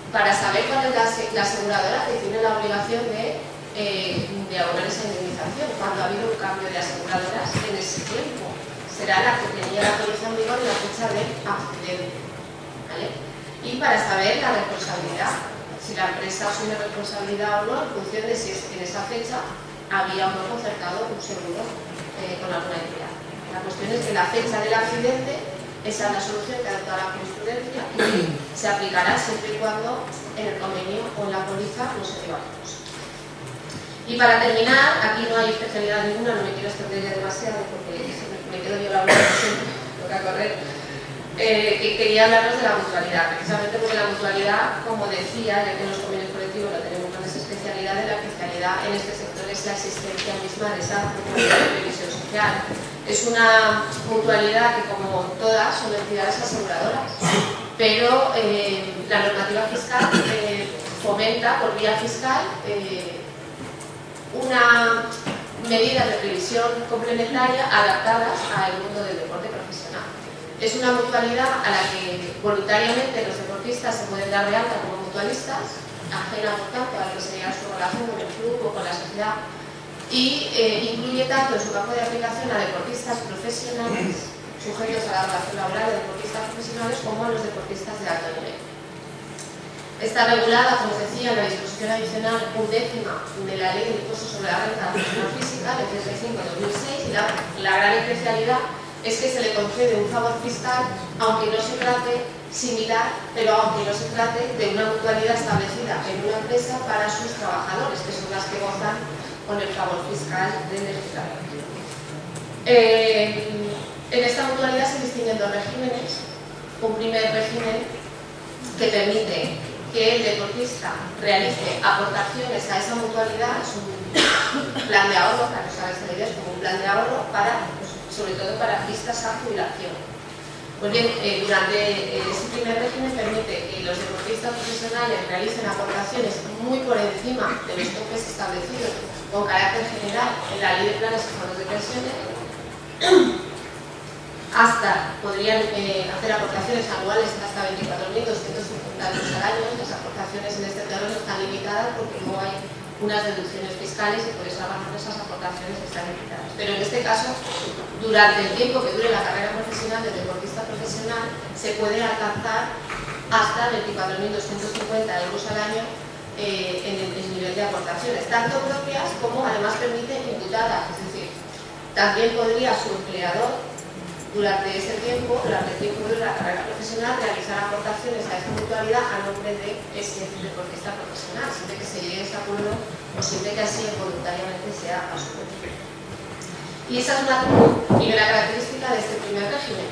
Para saber cuál es la aseguradora que tiene la obligación de abonar esa indemnización. Cuando ha habido un cambio de aseguradoras en ese tiempo, será la que tenía la póliza en vigor en la fecha del accidente. ¿Vale? Y para saber la responsabilidad, si la empresa asume responsabilidad o no, en función de si en esa fecha había o no concertado un seguro con alguna entidad. La cuestión es que la fecha del accidente, esa es la solución que ha adoptado la jurisprudencia y se aplicará siempre y cuando en el convenio o en la póliza no se diga otra cosa. Y para terminar, aquí no hay especialidad ninguna, no me quiero extender ya demasiado porque me quedo yo la última siempre, toca correr. Que quería hablaros de la mutualidad, precisamente porque la mutualidad, como decía, ya que en los convenios colectivos la tenemos grandes especialidades, la especialidad en este sector es la existencia misma de esa mutualidad de previsión social. Es una mutualidad que, como todas, son entidades aseguradoras, pero la normativa fiscal fomenta por vía fiscal una medida de previsión complementaria adaptadas al mundo del deporte profesional. Es una mutualidad a la que voluntariamente los deportistas se pueden dar de alta como mutualistas, ajena por tanto a lo que sería su relación con el club o con la sociedad, y incluye tanto en su campo de aplicación a deportistas profesionales sujetos a la relación laboral de deportistas profesionales como a los deportistas de alto nivel. Está regulada, como os decía, en la disposición adicional 10ª de la Ley del Impuesto sobre la Renta Personal Física de 35/2006, y la gran especialidad es que se le concede un favor fiscal, aunque no se trate similar, pero aunque no se trate de una mutualidad establecida en una empresa para sus trabajadores, que son las que gozan con el favor fiscal del legislador. En esta mutualidad se distinguen dos regímenes. Un primer régimen que permite que el deportista realice aportaciones a esa mutualidad, es un plan de ahorro, para que os hagáis la idea, es como un plan de ahorro para, sobre todo para vistas a jubilación. Pues bien, durante ese primer régimen permite que los deportistas profesionales realicen aportaciones muy por encima de los topes establecidos con carácter general en la Ley de Planes y Fondos de Pensiones. Podrían hacer aportaciones anuales hasta 24.250 euros al año. Las aportaciones en este terreno están limitadas porque luego hay unas deducciones fiscales y por esa razón esas aportaciones están limitadas. Pero en este caso, durante el tiempo que dure la carrera profesional del deportista profesional, se puede alcanzar hasta 24.250 euros al año en el nivel de aportaciones, tanto propias como además permite imputadas. Es decir, también podría su empleador durante ese tiempo, durante el tiempo de la carrera profesional, realizar aportaciones a esta mutualidad a nombre de ese deportista profesional, siempre que se llegue a ese acuerdo o siempre que así voluntariamente sea asumido. Y esa es una primera característica de este primer régimen,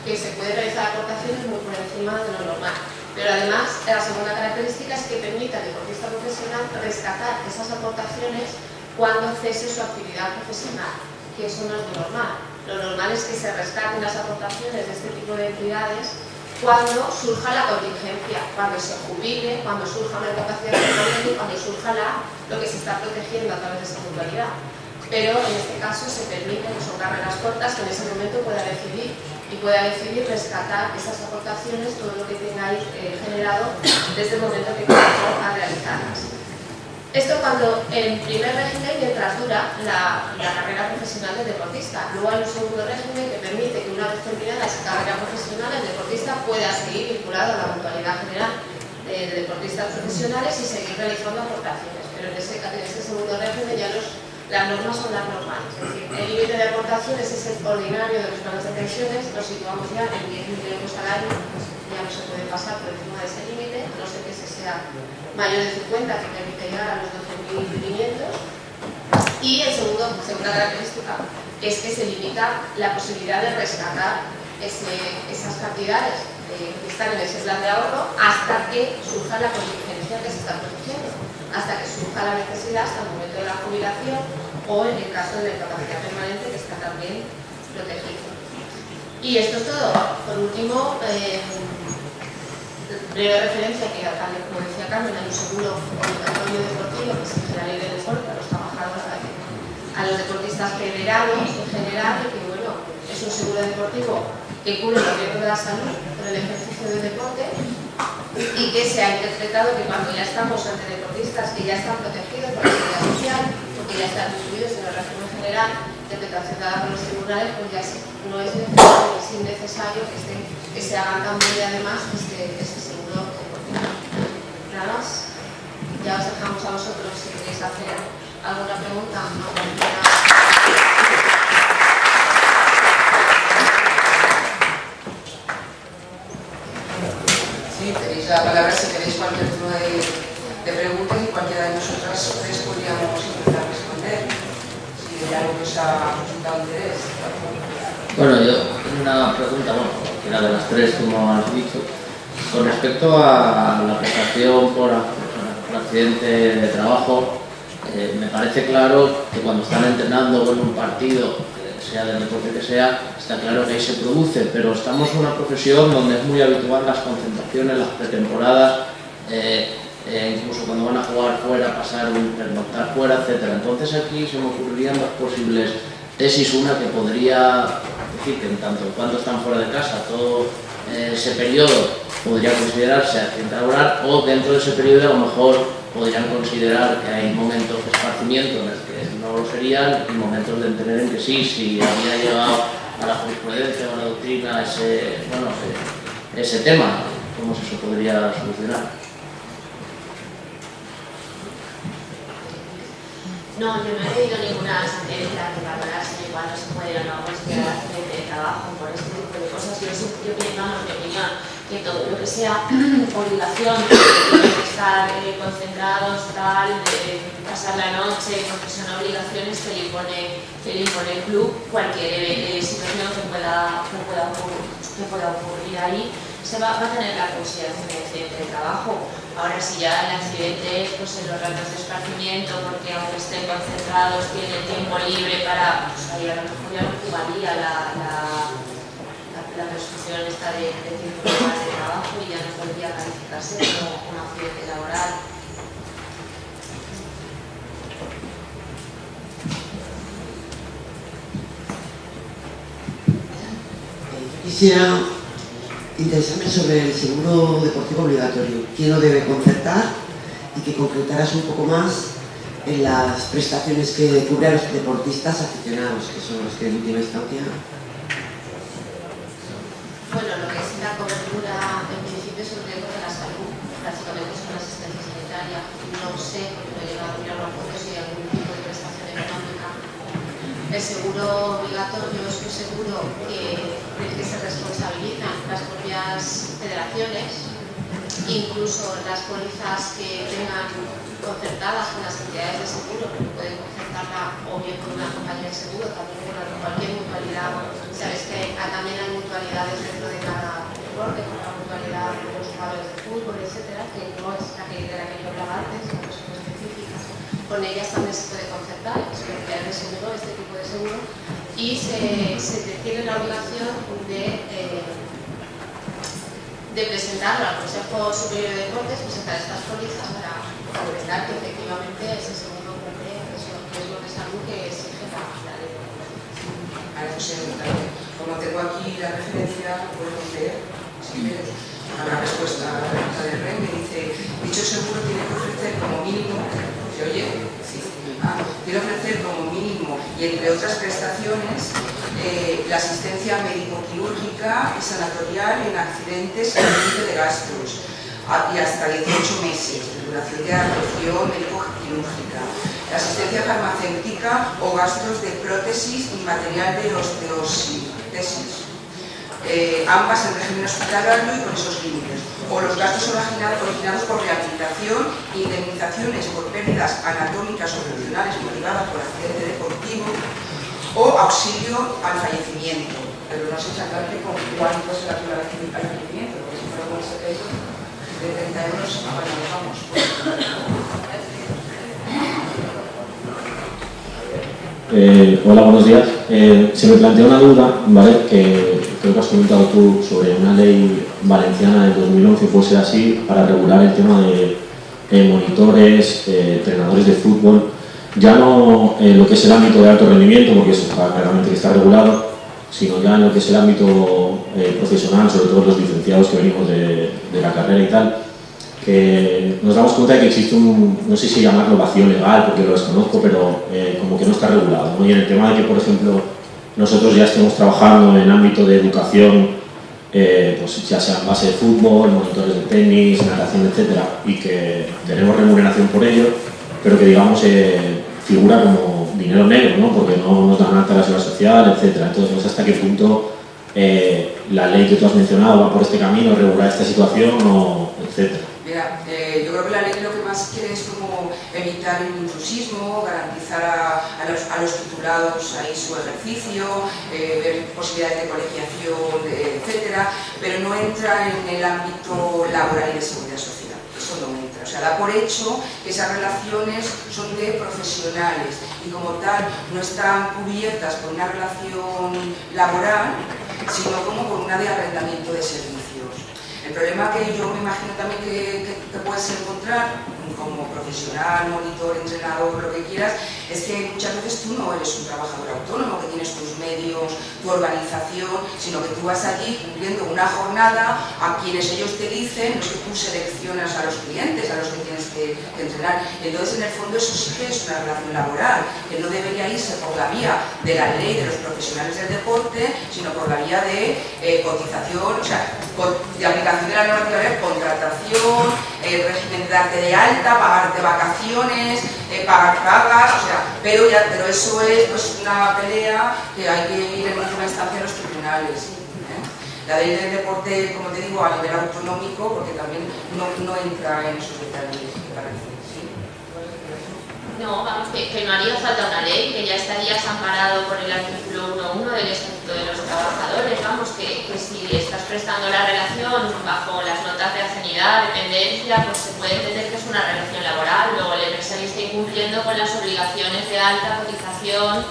que se puede realizar aportaciones muy por encima de lo normal. Pero además, la segunda característica es que permite al deportista profesional rescatar esas aportaciones cuando cese su actividad profesional, que eso no es lo normal. Lo normal es que se rescaten las aportaciones de este tipo de entidades cuando surja la contingencia, cuando se jubile, cuando surja una incapacidad permanente, cuando surja lo que se está protegiendo a través de esa mutualidad. Pero en este caso se permite, que son carreras cortas, que en ese momento pueda decidir rescatar esas aportaciones, todo lo que tengáis generado desde el momento que comenzó a realizarlas. Esto cuando en primer régimen, mientras dura la carrera profesional del deportista. Luego hay un segundo régimen que permite que una vez terminada esa carrera profesional el deportista pueda seguir vinculado a la mutualidad general de deportistas profesionales y seguir realizando aportaciones. Pero en ese segundo régimen ya las normas son las normales. Es decir, el límite de aportaciones es el ordinario de los planes de pensiones, nos situamos ya en 10.000 euros al año, pues ya no se puede pasar por encima de ese límite, a no ser que se sea mayor de 50, que permite llegar a los 12.500. Y segunda característica es que se limita la posibilidad de rescatar esas cantidades que están en ese plan de ahorro hasta que surja la contingencia que se está protegiendo, hasta que surja la necesidad, hasta el momento de la jubilación o en el caso de la incapacidad permanente, que está también protegido. Y esto es todo. Por último, breve referencia que, como decía Carmen, hay un seguro obligatorio deportivo que exige la Ley del Deporte a los trabajadores, a los deportistas federados en general, y que bueno, es un seguro deportivo que cubre el riesgo de la salud por el ejercicio del deporte y que se ha interpretado que cuando ya estamos ante deportistas que ya están protegidos por la seguridad social, porque ya están incluidos en el régimen general, interpretación dada por los tribunales, pues ya no es necesario, es innecesario que se hagan también además este seguro deportivo. Nada más, ya os dejamos a vosotros si queréis hacer alguna pregunta. ¿No? Sí, tenéis la palabra si queréis cualquier tipo de preguntas y cualquiera de nosotras tres podríamos intentar responder. Si hay algo que os ha resultado de interés. Bueno, yo tengo una pregunta, cualquiera de las tres, como has dicho, con respecto a la prestación por accidente de trabajo. Me parece claro que cuando están entrenando en un partido, sea del deporte que sea, está claro que ahí se produce, pero estamos en una profesión donde es muy habitual las concentraciones, las pretemporadas. incluso cuando van a jugar fuera, pernoctar fuera, etc. Entonces aquí se me ocurrirían dos posibles tesis. Una que podría decir que en tanto cuando están fuera de casa, todo ese periodo podría considerarse accidente laboral, o dentro de ese periodo a lo mejor podrían considerar que hay momentos de esparcimiento en los que no lo serían y momentos de entender en que sí, si había llegado a la jurisprudencia o a la doctrina ese tema, ¿cómo se podría solucionar? No, yo no he leído ninguna sentencia que valorara si cuándo se puede o no considerar accidente de trabajo por este tipo de cosas. Yo pienso, en mi opinión, que todo lo que sea obligación de estar concentrados, tal, de pasar la noche, porque son obligaciones que le impone el club, cualquier situación que pueda ocurrir ahí, se va a tener la consideración de accidente de trabajo. Ahora, si ya el accidente es en los ratos de esparcimiento, porque aunque estén concentrados tienen tiempo libre para, pues ahí a lo mejor ya no jugaría la prescripción esta de tiempo de trabajo y ya no podría calificarse como un accidente laboral. Quisiera interesarme sobre el seguro deportivo obligatorio. ¿Quién lo debe concertar? Y que concretaras un poco más en las prestaciones que cubre a los deportistas aficionados, que son los que en última instancia... Bueno, lo que es la cobertura en principio es un riesgo de la salud, prácticamente es una asistencia sanitaria. No sé, porque no he llegado a mirar los puntos si hay algún tipo de prestación económica. El seguro obligatorio es un seguro del que se responsabilizan las propias federaciones, incluso las pólizas que tengan concertadas con las entidades de seguro, que pueden concertarla o bien con una compañía de seguro, también con cualquier mutualidad. Sabes que también hay mutualidades dentro de cada deporte, con la mutualidad de los jugadores de fútbol, etcétera, que no es de la que yo hablaba antes, sino que son específicas. Con ellas también se puede concertar, que son entidades de seguro, este tipo de seguro, y se tiene la obligación de presentarlo al Consejo Superior de Deportes, presentar estas pólizas para concretar que efectivamente ese seguro cumple esos riesgos de salud que exige la ley. Ahora, José, como tengo aquí la referencia, puedo leer, si quieres, una respuesta a la pregunta del REN, me dice, dicho seguro tiene que ofrecer como mínimo, tiene que ofrecer como mínimo, y entre otras prestaciones, la asistencia médico-quirúrgica y sanatorial en accidentes sin límite de gastos, y hasta 18 meses de duración de atención médico-quirúrgica, la asistencia farmacéutica o gastos de prótesis y material de osteosintesis, ambas en régimen hospitalario y con esos límites, o los gastos originados por rehabilitación e indemnizaciones por pérdidas anatómicas o funcionales motivadas por accidente deportivo o auxilio al fallecimiento, pero no sé exactamente con cuánto es el auxilio al fallecimiento, porque si fuera con ese peso de 30 euros, bueno, nos vamos. Hola, buenos días. Se me plantea una duda, ¿vale? Que creo que has comentado tú sobre una ley valenciana del 2011, puede ser así, para regular el tema de monitores, entrenadores de fútbol, ya no en lo que es el ámbito de alto rendimiento, porque eso está claramente que está regulado, sino ya en lo que es el ámbito profesional, sobre todo los licenciados que venimos de la carrera y tal, que nos damos cuenta de que existe no sé si llamarlo vacío legal, porque lo desconozco, pero como que no está regulado, ¿no? Y en el tema de que, por ejemplo, nosotros ya estemos trabajando en ámbito de educación, pues ya sea en base de fútbol, monitores de tenis, natación, etcétera, y que tenemos remuneración por ello, pero que digamos figura como dinero negro, ¿no? Porque no nos dan alta la seguridad social, etcétera. Entonces, no sé hasta qué punto la ley que tú has mencionado va por este camino, regular esta situación, etcétera. Mira, yo creo que la ley lo que más quiere es como evitar el intrusismo, garantizar a los titulados ahí su ejercicio, ver posibilidades de colegiación, etcétera, pero no entra en el ámbito laboral y de seguridad social. Eso no entra. O sea, da por hecho que esas relaciones son de profesionales y como tal no están cubiertas por una relación laboral, sino como por una de arrendamiento de servicios. El problema que yo me imagino también que puedes encontrar como profesional, monitor, entrenador, lo que quieras, es que muchas veces tú no eres un trabajador autónomo que tienes tus medios, tu organización, sino que tú vas allí cumpliendo una jornada a quienes ellos te dicen, no es que tú seleccionas a los clientes a los que tienes que entrenar. Entonces, en el fondo, eso sí que es una relación laboral, que no debería irse por la vía de la ley de los profesionales del deporte, sino por la vía de cotización, o sea, de aplicación de la normativa de contratación, régimen de darte de alta, pagarte vacaciones, pagar pagas, o sea, pero eso es pues, una pelea que hay que ir en última instancia a los tribunales. La ley del deporte, como te digo, a nivel autonómico, porque también no entra en esos detalles, me parece. ¿Sí? No, vamos, que no haría falta una ley, que ya estarías amparado por el artículo 1.1 del Estatuto de los Trabajadores, vamos, que si estás prestando la relación bajo las notas de afinidad, dependencia, pues se puede entender que es una relación laboral, luego el empresario está incumpliendo con las obligaciones de alta cotización,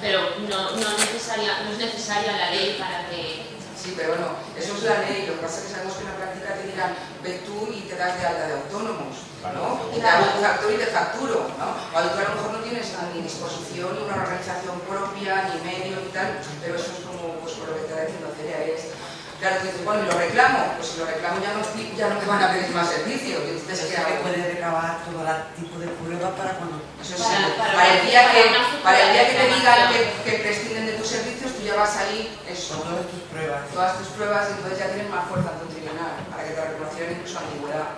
pero no es necesaria la ley para que... Sí, pero bueno, eso es la ley, lo que pasa es que sabemos que en la práctica te dirán, ve tú y te das de alta de autónomos, ¿no? Y te hago un factor y te facturo, ¿no? Cuando tú a lo mejor no tienes ni disposición, ni una organización propia, ni medio y tal, pero eso es como pues, por lo que te está diciendo Celia, es... Claro, que dices, bueno, y lo reclamo, pues si lo reclamo ya no te van a pedir más servicio. Entonces, que puede recabar todo tipo de pruebas para cuando... Eso sí, para el día que te digan que prescinden de tus servicios, tú ya vas ahí, eso. Todas tus pruebas. Todas tus pruebas, y entonces ya tienes más fuerza ante un tribunal, para que te reconozcan incluso antigüedad.